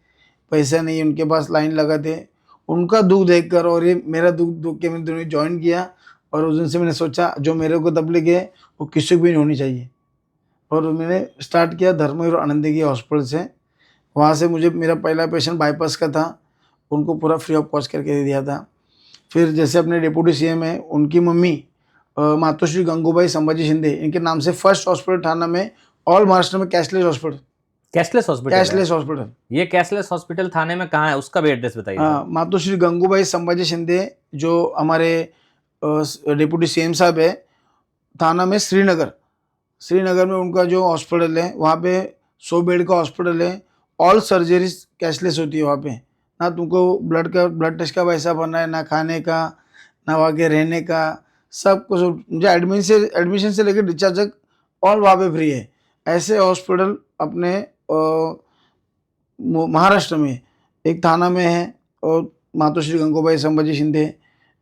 पैसा नहीं उनके पास, लाइन लगाते हैं, उनका दुख देख कर और ये मेरा दुख के मैंने दोनों ज्वाइन किया। और उस दिन से मैंने सोचा जो मेरे को तकलीफ है वो किसी को भी नहीं होनी चाहिए। और मैंने स्टार्ट किया धर्मवीर आनंदी की हॉस्पिटल से। वहाँ से मुझे मेरा पहला पेशेंट बाईपास का था, उनको पूरा फ्री ऑफ कॉस्ट करके दे दिया था। फिर जैसे अपने डिप्टी सीएम है, उनकी मम्मी मातोश्री गंगूबाई संभाजी शिंदे, इनके नाम से फर्स्ट हॉस्पिटल थाना में, ऑल महाराष्ट्र में cashless hospital. Cashless hospital cashless hospital, ये कैशलेस हॉस्पिटल थाने में कहाँ है, उसका भी एड्रेस बताइए। हाँ, मातोश्री गंगूबाई संभाजी शिंदे, जो हमारे डिप्टी सीएम साहब है, थाना में श्रीनगर। श्रीनगर में उनका जो हॉस्पिटल है, वहाँ पे 100 बेड का हॉस्पिटल है। ऑल सर्जरीज कैशलेस होती है वहाँ पे। ना तुमको ब्लड टेस्ट का पैसा भरना है, ना खाने का, ना वहाँ के रहने का, सब कुछ। मुझे एडमिशन से लेकर डिस्चार्ज तक ऑल वहाँ पे फ्री है। ऐसे हॉस्पिटल अपने महाराष्ट्र में एक थाना में है, और मातोश्री गंगूबाई संभाजी शिंदे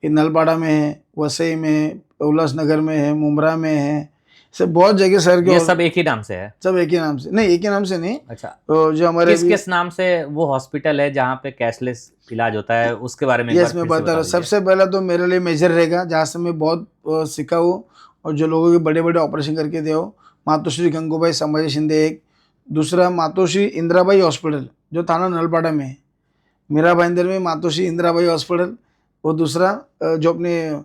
ये नलपाड़ा में है, वसई में, उल्लासनगर में है, मुंब्रा में है, सब बहुत जगह सर के। ये सब एक ही नाम से है? सब एक ही नाम से नहीं, एक ही नाम से नहीं। अच्छा, तो जो हमारे किस नाम से वो हॉस्पिटल है जहाँ पे कैशलेस इलाज होता है, उसके बारे में यस मैं बता रहा हूँ। सबसे पहला तो मेरे लिए मेजर रहेगा, जहाँ से मैं बहुत सीखा हूँ, और जो लोगों के बड़े बड़े ऑपरेशन करके दे हो, मातोश्री गंगूबाई संभाजी शिंदे एक। दूसरा मातोश्री इंदिराबाई हॉस्पिटल, जो थाना नलपाड़ा में है, मीरा भाईंदर में मातोश्री इंदिराबाई हॉस्पिटल। वो दूसरा जो अपने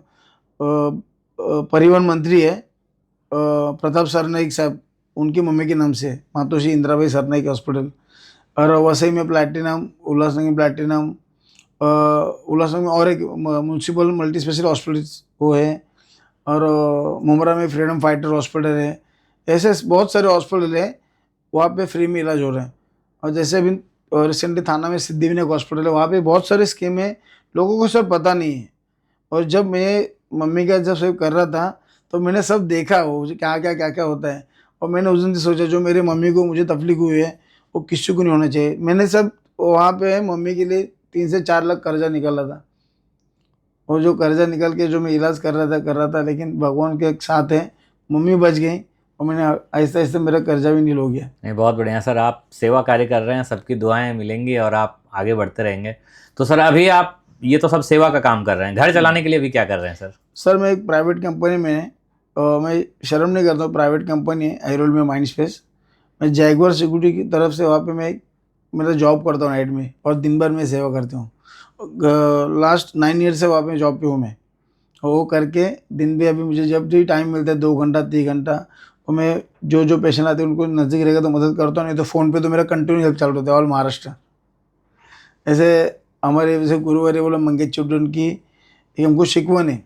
परिवहन मंत्री है प्रताप सरनाइक साहब, उनकी मम्मी के नाम से मातोश्री इंदिराबाई सरनाइक हॉस्पिटल। और वसई में प्लैटिनम, उल्लासनगर में प्लैटिनम, उल्लासनगर में और एक म्यूनसिपल मल्टी स्पेशल हॉस्पिटल वो है। और मुंब्रा में फ्रीडम फाइटर हॉस्पिटल है। ऐसे बहुत सारे हॉस्पिटल है, वहाँ पे फ्री में इलाज हो रहा है। और जैसे अभी रिसेंटली थाना में सिद्धिविनायक हॉस्पिटल है, वहाँ पे बहुत सारे स्कीम है, लोगों को सब पता नहीं है। और जब मैं मम्मी का जब सब कर रहा था, तो मैंने सब देखा वो क्या क्या होता है। और मैंने उस दिन से सोचा जो मेरे मम्मी को मुझे तकलीफ हुई है वो किसी को नहीं होना चाहिए। मैंने सब वहाँ पे मम्मी के लिए 3 से 4 लाख कर्जा निकाला था। और जो कर्जा निकल के जो मैं इलाज कर रहा था, लेकिन भगवान के साथ है, मम्मी बच गई, और मैंने आहिस्ता आहिस्ता मेरा कर्जा भी नील हो गया। नहीं, बहुत बढ़िया सर, आप सेवा कार्य कर रहे हैं, सबकी दुआएं मिलेंगी और आप आगे बढ़ते रहेंगे। तो सर अभी आप ये तो सब सेवा का काम कर रहे हैं। घर चलाने के लिए भी क्या कर रहे हैं सर? सर मैं एक प्राइवेट कंपनी में मैं शर्म नहीं करता हूँ, प्राइवेट कंपनी है आईरोल में, माइंड स्पेस। मैं जैगुआर सिक्योरिटी की तरफ से वहाँ पे मैं मेरा जॉब करता हूँ नाइट में, और दिन भर मैं सेवा करता हूँ। लास्ट 9 ईयर से वहाँ पे जॉब पे हूँ मैं। और वो करके दिन में अभी मुझे जब भी टाइम मिलता है 2 घंटा 3 घंटा, और मैं जो जो पेशेंट आते हैं उनको नज़दीक रहेगा तो मदद करता हूँ, नहीं तो फ़ोन पे तो मेरा कंटिन्यू हेल्प चल रहा है ऑल महाराष्ट्र। ऐसे हमारे जैसे गुरुवारी बोला मंगेश चिल्ड्रन की एक हमको शिकवण आहे,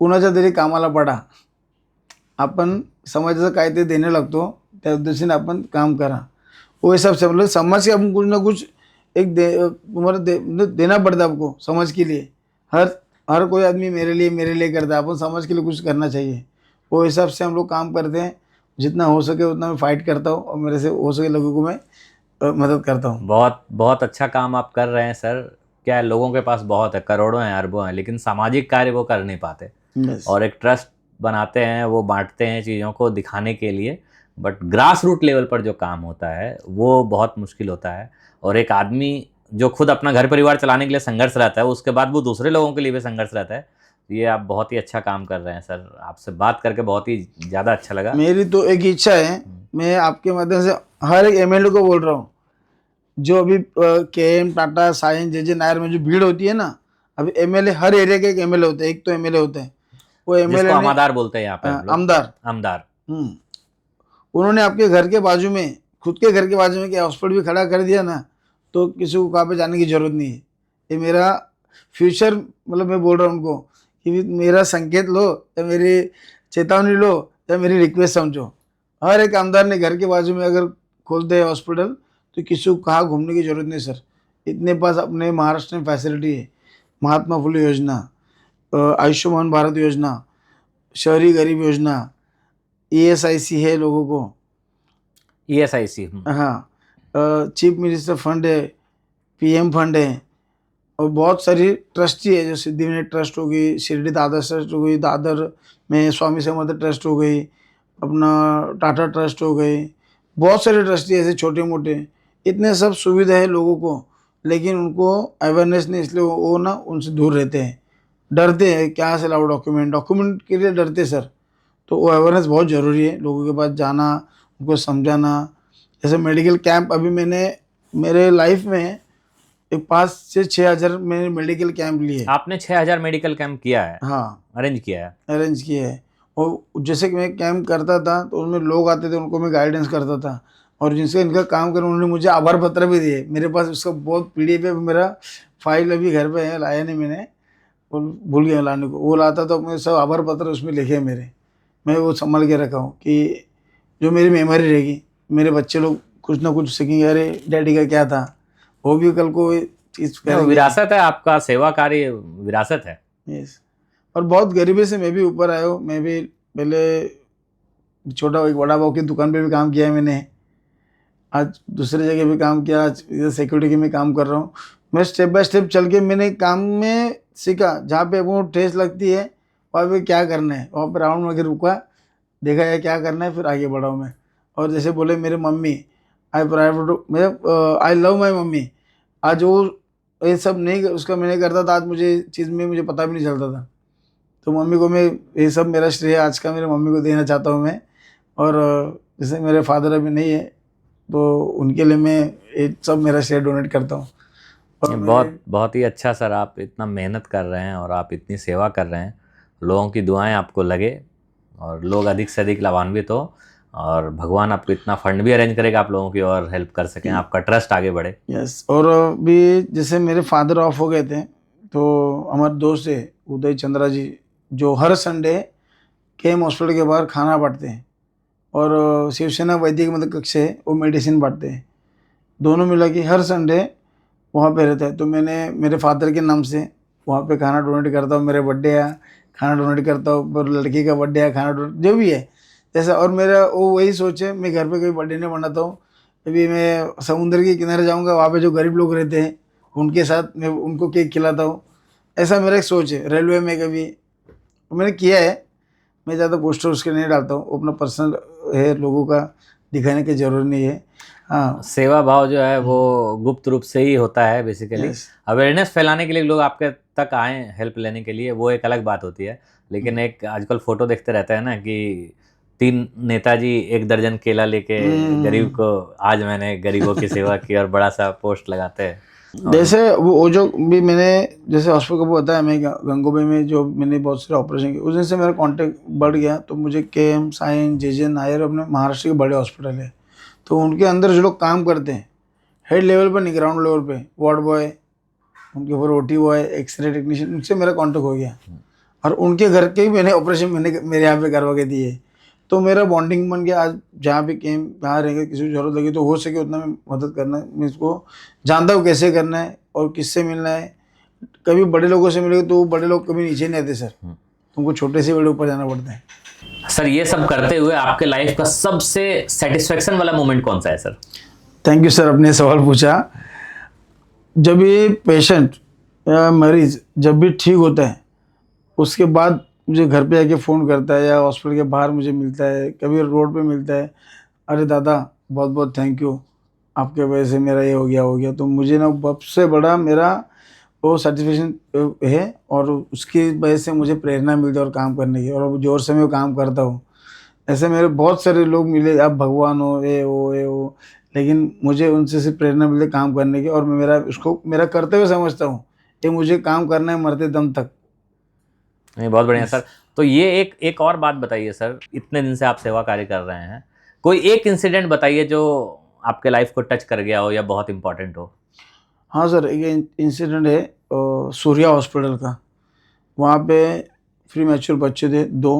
कुणाच्या तरी कामाला पडा, आपण समाजाचं काय ते देणे लागतो, त्या उद्देशाने आपण काम करा। वो हिसाब से मतलब समाज के अपन कुछ ना कुछ एक तुम्हारा मतलब देना पड़ता है आपको समाज के लिए। हर हर कोई आदमी मेरे लिए करता है, अपन समाज के लिए कुछ करना चाहिए। वो हिसाब से हम लोग काम करते हैं, जितना हो सके उतना मैं फाइट करता हूँ, और मेरे से हो सके लोगों को मैं मदद करता हूँ। बहुत बहुत अच्छा काम आप कर रहे हैं सर। क्या है, लोगों के पास बहुत है, करोड़ों हैं, अरबों हैं, लेकिन सामाजिक कार्य वो कर नहीं पाते। Yes. और एक ट्रस्ट बनाते हैं, वो बांटते हैं चीज़ों को दिखाने के लिए, बट ग्रास रूट लेवल पर जो काम होता है वो बहुत मुश्किल होता है। और एक आदमी जो खुद अपना घर परिवार चलाने के लिए संघर्ष रहता है, उसके बाद वो दूसरे लोगों के लिए भी संघर्ष रहता है। ये आप बहुत ही अच्छा काम कर रहे हैं सर। आपसे बात करके बहुत ही ज़्यादा अच्छा लगा। मेरी तो एक इच्छा है, मैं आपके माध्यम से हर एक एमएलए को बोल रहा हूँ, जो अभी केएम टाटा साइंस जे नायर में जो भीड़ होती है ना, अभी एमएलए हर एरिया के एक एमएलए होते हैं, एक तो एमएलए होते हैं, वो जिसको एमएलए ने आमादार बोलते हैं यहाँ पे हम लोग। आमदार। आमदार। उन्होंने आपके घर के बाजू में, खुद के घर के बाजू में क्या हॉस्पिटल भी खड़ा कर दिया ना, तो किसी को कहाँ पे जाने की जरूरत नहीं है। ये मेरा फ्यूचर, मतलब मैं बोल रहा हूँ उनको कि मेरा संकेत लो, या मेरी चेतावनी लो, या मेरी रिक्वेस्ट समझो। हर एक आमदार ने घर के बाजू में अगर खोलते हैं हॉस्पिटल, तो किसी को कहाँ घूमने की जरूरत नहीं सर। इतने पास अपने महाराष्ट्र में फैसिलिटी है। महात्मा फुले योजना, आयुष्मान भारत योजना, शहरी गरीब योजना, ईएसआईसी है लोगों को, ESIC। हाँ, चीफ मिनिस्टर फंड है, पीएम फंड है, और बहुत सारी ट्रस्टी है, जो सिद्धिविनायक ट्रस्ट हो गई, शिरडी दादर ट्रस्ट हो गई, दादर में स्वामी समर्थ ट्रस्ट हो गई, अपना टाटा ट्रस्ट हो गई, बहुत सारे ट्रस्टी ऐसे छोटे मोटे, इतने सब सुविधा है लोगों को, लेकिन उनको अवेयरनेस नहीं, इसलिए वो ना उनसे दूर रहते हैं, डरते हैं क्या से लाओ डॉक्यूमेंट के लिए डरते सर। तो वो अवेयरनेस बहुत ज़रूरी है, लोगों के पास जाना, उनको समझाना। जैसे मेडिकल कैंप अभी मैंने मेरे लाइफ में एक 5 से 6 हज़ार मैंने मेडिकल कैंप लिए। आपने 6000 मेडिकल कैंप किया है? हाँ, अरेंज किया है? अरेंज किए है। और जैसे कि मैं कैंप करता था तो उनमें लोग आते थे, उनको मैं गाइडेंस करता था, और जिनसे इनका काम कर उन्होंने मुझे आभार पत्र भी दिए। मेरे पास उसका बहुत PDF है, मेरा फाइल अभी घर पे है, लाया नहीं मैंने, वो भूल गया लाने को। वो लाता तो मैं सब आभार पत्र उसमें लिखे मेरे, मैं वो संभाल के रखा हूँ कि जो मेरी मेमोरी रहेगी, मेरे बच्चे लोग कुछ ना कुछ सीखेंगे, अरे डैडी का क्या था, वो भी कल को चीज़ करेंगे। विरासत है आपका, सेवा कार्य विरासत है। यस। और बहुत गरीबी से मैं भी ऊपर आया हूँ। मैं भी पहले छोटा एक बड़ा भाव की दुकान पे भी काम किया है मैंने, आज दूसरी जगह भी काम किया, आज इधर सिक्योरिटी में काम कर रहा हूँ। मैं स्टेप बाय स्टेप चल के मैंने काम में सीखा, जहाँ पे वो ठेस लगती है वहाँ पे क्या करना है, वहाँ पर राउंड में रुका, देखा है क्या करना है, फिर आगे बढ़ा हूँ मैं। और जैसे बोले मेरे mummy, I love my mummy, आज वो ये सब नहीं उसका मैंने करता था, आज मुझे चीज़ में मुझे पता भी नहीं चलता था। तो मम्मी को मैं ये सब मेरा श्रेय आज का मेरे मम्मी को देना चाहता हूँ मैं। और जैसे मेरे फादर अभी नहीं है, तो उनके लिए मैं ये सब मेरा श्रेय डोनेट करता हूँ। और बहुत बहुत ही अच्छा सर, आप इतना मेहनत कर रहे हैं और आप इतनी सेवा कर रहे हैं, लोगों की दुआएं आपको लगे और लोग अधिक से अधिक लाभान्वित हो, और भगवान आपको इतना फंड भी अरेंज करेगा आप लोगों की और हेल्प कर सकें, आपका ट्रस्ट आगे बढ़े। यस। और भी जैसे मेरे फादर ऑफ हो गए थे, तो हमारे दोस्त है उदय चंद्रा जी, जो हर संडे KM हॉस्पिटल के बाहर खाना बांटते हैं, और शिवसेना वैद्य मतलब कक्ष है, वो मेडिसिन बांटते हैं, दोनों मिला के हर संडे वहाँ पे रहता है। तो मैंने मेरे फादर के नाम से वहाँ पे खाना डोनेट करता हूँ, मेरे बर्थडे है खाना डोनेट करता हूँ, पर लड़की का बर्थडे है खाना डोनेट, जो भी है जैसा। और मेरा वो वही सोच है, मैं घर पे कोई बर्थडे नहीं मनाता हूँ, अभी मैं समुद्र के किनारे जाऊँगा, वहाँ पे जो गरीब लोग रहते हैं उनके साथ मैं उनको केक खिलाता हूँ, ऐसा मेरा एक सोच है। रेलवे में कभी मैंने किया है, मैं ज़्यादा पोस्टर उसके नहीं डालता हूँ, अपना पर्सनल है, लोगों का दिखाने की ज़रूरत नहीं है। हाँ सेवा भाव जो है वो गुप्त रूप से ही होता है बेसिकली। Yes. अवेयरनेस फैलाने के लिए लोग आपके तक आए हेल्प लेने के लिए, वो एक अलग बात होती है। लेकिन एक आजकल फोटो देखते रहते हैं ना कि 3 नेताजी 1 दर्जन केला लेके गरीब को, आज मैंने गरीबों की सेवा की, और बड़ा सा पोस्ट लगाते हैं। जैसे वो जो भी मैंने जैसे हॉस्पिटल को बताया, मैं गंगोबई में जो मैंने बहुत सारे ऑपरेशन किए, उस दिन से मेरा कांटेक्ट बढ़ गया। तो मुझे KM साइन JJ नायर अपने महाराष्ट्र के बड़े हॉस्पिटल है, तो उनके अंदर जो लोग काम करते हैं हेड लेवल पर नहीं, ग्राउंड लेवल पे, वार्ड बॉय, उनके ऊपर OT बॉय, एक्सरे टेक्नीशियन, उनसे मेरा कांटेक्ट हो गया। और उनके घर के ही मैंने ऑपरेशन मेरे यहाँ पे करवा के दिए। तो मेरा बॉन्डिंग बन गया। आज जहाँ भी केम जहाँ रहेंगे, किसी को जरूरत लगी तो हो सके उतना मैं मदद करना है। मैं इसको जानता हूँ कैसे करना है और किससे मिलना है। कभी बड़े लोगों से मिलोगे तो बड़े लोग कभी नीचे नहीं आते सर, तुमको छोटे से बड़े ऊपर जाना पड़ता है। सर ये सब करते हुए आपके लाइफ का सबसे सेटिस्फेक्शन वाला मोमेंट कौन सा है सर? थैंक यू सर, आपने सवाल पूछा। जब ये पेशेंट या मरीज जब भी ठीक होता है, उसके बाद मुझे घर पे आके फ़ोन करता है या हॉस्पिटल के बाहर मुझे मिलता है, कभी रोड पे मिलता है, अरे दादा बहुत बहुत थैंक यू, आपके वजह से मेरा ये हो गया। तो मुझे ना सबसे बड़ा मेरा वो सेटिस्फेक्शन है, और उसकी वजह से मुझे प्रेरणा मिलती है और काम करने की, और अब जोर से मैं काम करता हूँ। ऐसे मेरे बहुत सारे लोग मिले, आप भगवान हो, ये हो, लेकिन मुझे उनसे सिर्फ प्रेरणा मिलती है काम करने की, और मैं उसको मेरा कर्तव्य समझता हूँ। ये मुझे काम करना है मरते दम तक। नहीं, बहुत बढ़िया सर। तो ये एक और बात बताइए सर, इतने दिन से आप सेवा कार्य कर रहे हैं, कोई एक इंसिडेंट बताइए जो आपके लाइफ को टच कर गया हो या बहुत इंपॉर्टेंट हो। हाँ सर, एक इंसिडेंट है सूर्या हॉस्पिटल का। वहाँ पे फ्री मैच्योर बच्चे थे 2,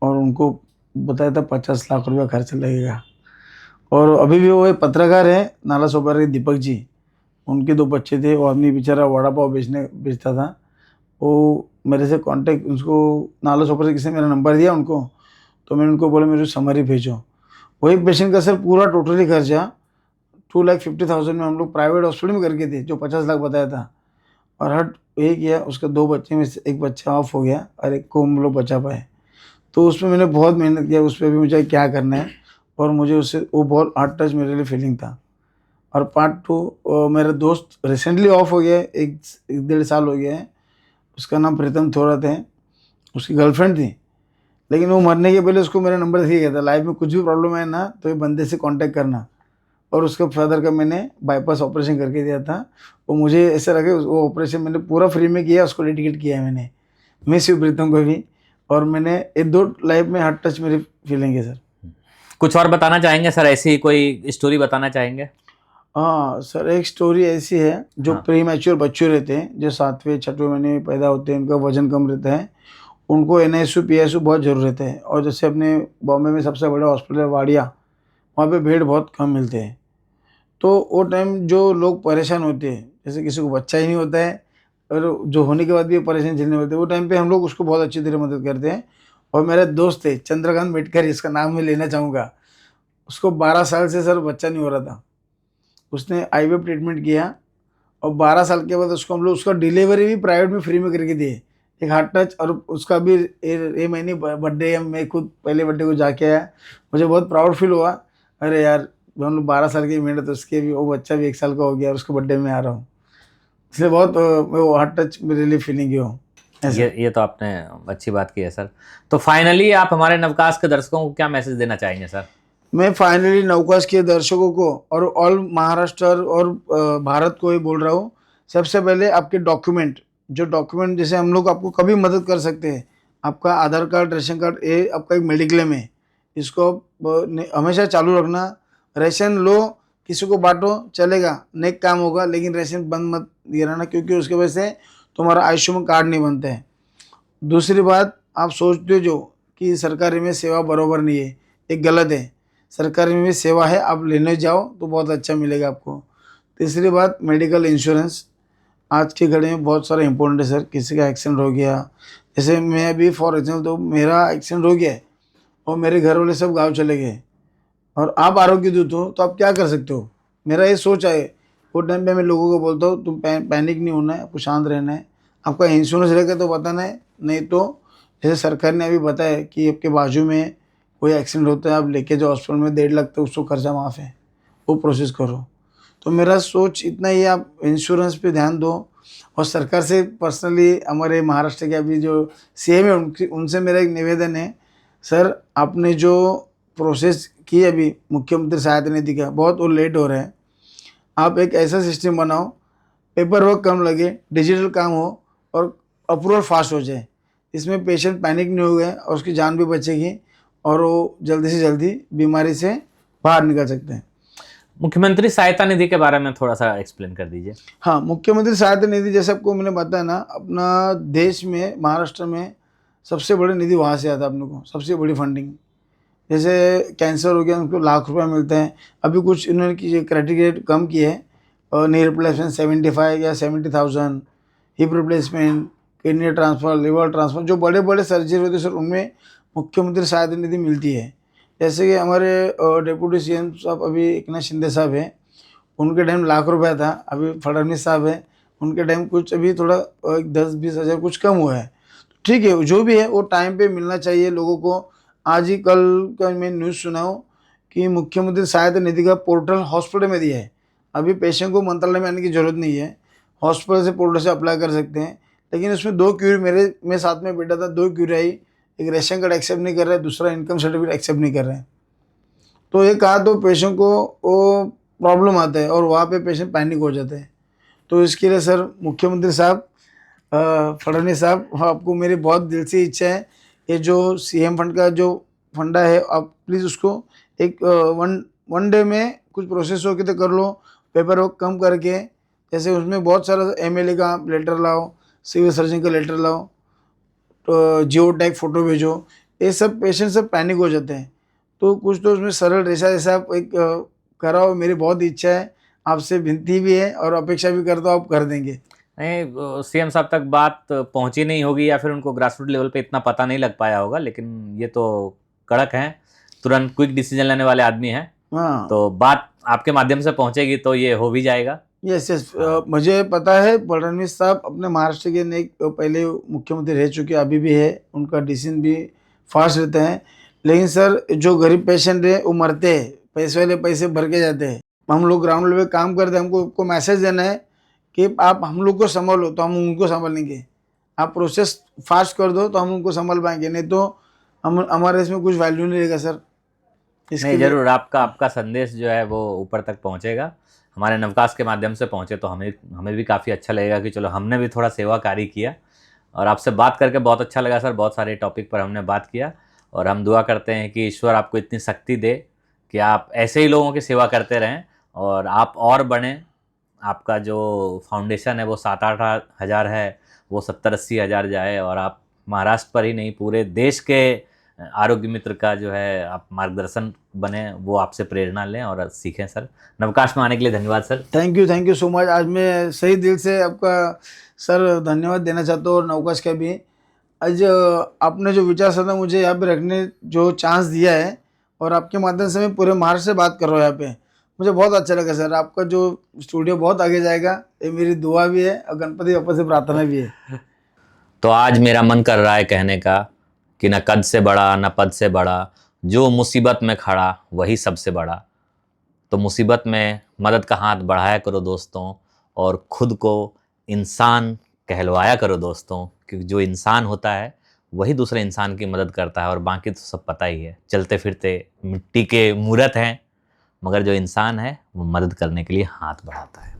और उनको बताया था 50 लाख रुपया खर्च लगेगा। और अभी भी वो एक पत्रकार है नाला सोपारा के दीपक जी, उनके 2 बच्चे थे। वो आदमी बेचारा वड़ा पाव बेचता था। वो मेरे से कांटेक्ट, उसको नाला सोपारा से किसी ने मेरा नंबर दिया उनको, तो मैंने उनको बोला मेरे समरी भेजो। वही पेशेंट का सर पूरा टोटली खर्चा 2,50,000 में हम लोग प्राइवेट हॉस्पिटल में करके थे, जो 50 लाख बताया था। और हट यही किया, उसके 2 बच्चे में से एक बच्चा ऑफ हो गया और एक को हम लोग बचा पाए। तो उसमें मैंने बहुत मेहनत किया, उस पर भी मुझे क्या करना है, और मुझे उससे वो बहुत हार्ड टच मेरे लिए फीलिंग था। और पार्ट 2, मेरा दोस्त रिसेंटली ऑफ हो गया, 1-1.5 साल हो गया है। उसका नाम प्रीतम थोरात है, उसकी गर्लफ्रेंड थी, लेकिन वो मरने के पहले उसको मेरा नंबर दे गया था, लाइफ में कुछ भी प्रॉब्लम है ना तो ये बंदे से कांटेक्ट करना। और उसके फादर का मैंने बाईपास ऑपरेशन करके दिया था। वो मुझे ऐसा लगे, वो ऑपरेशन मैंने पूरा फ्री में किया, उसको डेडिकेट किया है मैंने। मिस यू प्रीतम को भी। और मैंने ये 2 लाइफ में हार्ट टच मेरी फीलिंग है सर। कुछ और बताना चाहेंगे सर, ऐसी कोई स्टोरी बताना चाहेंगे? हाँ सर, एक स्टोरी ऐसी है, जो हाँ। प्री मैच्योर बच्चे रहते हैं, जो 7वें 6वें महीने में पैदा होते हैं, उनका वजन कम रहता है, उनको NICU PICU बहुत ज़रूरत है। और जैसे अपने बॉम्बे में सबसे बड़ा हॉस्पिटल है वाडिया, वहाँ पे बेड बहुत कम मिलते हैं। तो वो टाइम जो लोग परेशान होते हैं, जैसे किसी को बच्चा ही नहीं होता है और जो होने के बाद भी परेशान झेलने होते हैं, वो टाइम पे हम लोग उसको बहुत अच्छी तरह मदद करते हैं। और मेरे दोस्त थे चंद्रकांत मेटकर, इसका नाम मैं लेना चाहूँगा। उसको 12 साल से सर बच्चा नहीं हो रहा था, उसने IVF ट्रीटमेंट किया, और 12 साल के बाद उसको हम लोग उसका डिलीवरी भी प्राइवेट में फ्री में करके दिए, एक हार्ट टच। और उसका भी ये महीने बर्थडे है, मैं खुद पहले बर्थडे को जाके आया, मुझे बहुत प्राउड फील हुआ। अरे यार, हम लोग 12 साल की मेहनत, उसके भी वो बच्चा भी 1 साल का हो गया और उसके बर्थडे में आ रहा हूँ, इसलिए बहुत वो हार्ट टच मेरे लिए फीलिंग है वो। ये तो आपने अच्छी बात की है सर। तो फाइनली आप हमारे नवकास्ट के दर्शकों को क्या मैसेज देना चाहेंगे सर? मैं फाइनली नवकास्ट के दर्शकों को और ऑल महाराष्ट्र और भारत को ही बोल रहा हूँ, सबसे पहले आपके डॉक्यूमेंट, जो डॉक्यूमेंट जैसे हम लोग आपको कभी मदद कर सकते हैं, आपका आधार कार्ड, रेशन कार्ड, ये आपका एक मेडिक्लेम है, इसको हमेशा चालू रखना। रेशन लो, किसी को बांटो, चलेगा, नेक काम होगा, लेकिन रेशन बंद मत गिराना, क्योंकि उसके वजह से तुम्हारा आयुष्मान कार्ड नहीं बनता है। दूसरी बात, आप सोचते हो जो कि सरकारी में सेवा बराबर नहीं है, ये गलत है। सरकारी में सेवा है, आप लेने जाओ तो बहुत अच्छा मिलेगा आपको। तीसरी बात, मेडिकल इंश्योरेंस आज की घड़ी में बहुत सारा इंपॉर्टेंट है सर। किसी का एक्सीडेंट हो गया, जैसे मैं अभी फॉर एग्जाम्पल, तो मेरा एक्सीडेंट हो गया है और मेरे घर वाले सब गाँव चले गए, और आप आरोग्य दूत हो तो आप क्या कर सकते हो। मेरा ये सोच है, वो टाइम पे मैं लोगों को बोलता हूँ तुम पैनिक नहीं होना है, आपको शांत रहना है, आपका इंश्योरेंस रहेगा तो बताना है, नहीं तो जैसे सरकार ने अभी बताया कि आपके बाजू में कोई एक्सीडेंट होता है, आप लेके जाओ हॉस्पिटल में, 1.5 लाख तक उसको खर्चा माफ़ है। वो प्रोसेस करो। तो मेरा सोच इतना ही, आप इंश्योरेंस पे ध्यान दो। और सरकार से पर्सनली, हमारे महाराष्ट्र के अभी जो सीएम है उनसे मेरा एक निवेदन है, सर आपने जो प्रोसेस की अभी मुख्यमंत्री सहायता निधि का, बहुत वो लेट हो रहा है। आप एक ऐसा सिस्टम बनाओ, पेपर वर्क कम लगे, डिजिटल काम हो और अप्रूवल फास्ट हो जाए। इसमें पेशेंट पैनिक नहीं होगा और उसकी जान भी बचेगी और वो जल्दी से जल्दी बीमारी से बाहर निकल सकते हैं। मुख्यमंत्री सहायता निधि के बारे में थोड़ा सा एक्सप्लेन कर दीजिए। हाँ, मुख्यमंत्री सहायता निधि जैसे आपको मैंने बताया ना, अपना देश में महाराष्ट्र में सबसे बड़ी निधि वहाँ से आता है अपने को, सबसे बड़ी फंडिंग। जैसे कैंसर हो गया, उनको लाख रुपए मिलते हैं। अभी कुछ इन्होंने की क्राइटेरिया कम किए हैं, नी रिप्लेसमेंट 75 या 70,000, hip replacement, kidney transfer, liver transfer, जो बड़े बड़े सर्जरी होते हैं सर, उनमें मुख्यमंत्री सहायता निधि मिलती है। जैसे कि हमारे डिप्टी सीएम साहब अभी एकनाथ शिंदे साहब हैं, उनके टाइम लाख रुपया था। अभी फडणवीस साहब है, उनके टाइम कुछ अभी थोड़ा 10-20 हज़ार कुछ कम हुआ है। ठीक है, जो भी है वो टाइम पे मिलना चाहिए लोगों को। आज ही कल का मैं न्यूज़ सुना हूँ कि मुख्यमंत्री सहायता निधि का पोर्टल हॉस्पिटल में दिया है। अभी पेशेंट को मंत्रालय में आने की ज़रूरत नहीं है, हॉस्पिटल से पोर्टल से अप्लाई कर सकते हैं। लेकिन उसमें 2 क्यूरी, मेरे साथ में बैठा था, 2 क्यूरी आई। एक रेशन कार्ड एक्सेप्ट नहीं कर रहा है, दूसरा इनकम सर्टिफिकेट एक्सेप्ट नहीं कर रहे हैं। तो ये कहा तो पेशेंट को वो प्रॉब्लम आता है और वहाँ पे पेशेंट पैनिक हो जाते हैं। तो इसके लिए सर मुख्यमंत्री साहब, फडणवीस साहब, आपको मेरी बहुत दिल से इच्छा है, ये जो सीएम फंड का जो फंडा है, आप प्लीज़ उसको एक वन डे में कुछ प्रोसेस हो के तो कर लो, पेपर वर्क कम करके। जैसे उसमें बहुत सारा एमएलए का लेटर लाओ, सिविल सर्जन का लेटर लाओ, तो जियो टैग फ़ोटो भेजो। ये सब पेशेंट सब पैनिक हो जाते हैं। तो कुछ तो उसमें सरल रेशा जैसा आप एक कराओ। मेरी बहुत इच्छा है, आपसे विनती भी है और अपेक्षा भी करता हूँ आप कर देंगे। नहीं, सीएम साहब तक बात पहुंची नहीं होगी या फिर उनको ग्रासरूट लेवल पे इतना पता नहीं लग पाया होगा, लेकिन ये तो कड़क हैं, तुरंत क्विक डिसीजन लेने वाले आदमी हैं। हाँ, तो बात आपके माध्यम से पहुंचेगी तो ये हो भी जाएगा। यस यस, मुझे पता है फडणवीस साहब अपने महाराष्ट्र के नेक पहले मुख्यमंत्री रह चुके, अभी भी है, उनका डिसीजन भी फास्ट रहता है। लेकिन सर जो गरीब पेशेंट है वो मरते हैं, पैसे वाले पैसे भर के जाते हैं। हम लोग ग्राउंड लेवल काम करते हैं, हमको मैसेज देना है कि आप हम लोग को संभालो तो हम उनको संभालेंगे। आप प्रोसेस फास्ट कर दो तो हम उनको संभाल पाएंगे, नहीं तो हम हमारे इसमें कुछ वैल्यू नहीं रहेगा सर। इसके नहीं, लिए जरूर आपका संदेश जो है वो ऊपर तक पहुंचेगा। हमारे नवकास्ट के माध्यम से पहुंचे तो हमें भी काफ़ी अच्छा लगेगा कि चलो हमने भी थोड़ा सेवा कार्य किया। और आपसे बात करके बहुत अच्छा लगा सर, बहुत सारे टॉपिक पर हमने बात किया। और हम दुआ करते हैं कि ईश्वर आपको इतनी शक्ति दे कि आप ऐसे ही लोगों की सेवा करते रहें और आप और बढ़ें। आपका जो फाउंडेशन है वो 7-8 हज़ार है, वो 70-80 हज़ार जाए और आप महाराष्ट्र पर ही नहीं पूरे देश के आरोग्य मित्र का जो है आप मार्गदर्शन बने, वो आपसे प्रेरणा लें और सीखें सर। नवकाश में आने के लिए धन्यवाद sir. Thank you so much. आज मैं सही दिल से आपका सर धन्यवाद देना चाहता हूँ और नवकाश का भी। आज आपने जो विचार साधा मुझे यहाँ पे रखने जो चांस दिया है और आपके माध्यम से मैं पूरे महाराष्ट्र से बात कर रहा हूँ यहाँ पे, मुझे बहुत अच्छा लगा सर। आपका जो स्टूडियो बहुत आगे जाएगा, ये मेरी दुआ भी है और गणपति बप्पा से प्रार्थना भी है। तो आज मेरा मन कर रहा है कहने का कि न कद से बड़ा न पद से बड़ा, जो मुसीबत में खड़ा वही सबसे बड़ा। तो मुसीबत में मदद का हाथ बढ़ाया करो दोस्तों, और खुद को इंसान कहलवाया करो दोस्तों, क्योंकि जो इंसान होता है वही दूसरे इंसान की मदद करता है और बाकी तो सब पता ही है, चलते फिरते मिट्टी के मूर्त हैं, मगर जो इंसान है वो मदद करने के लिए हाथ बढ़ाता है।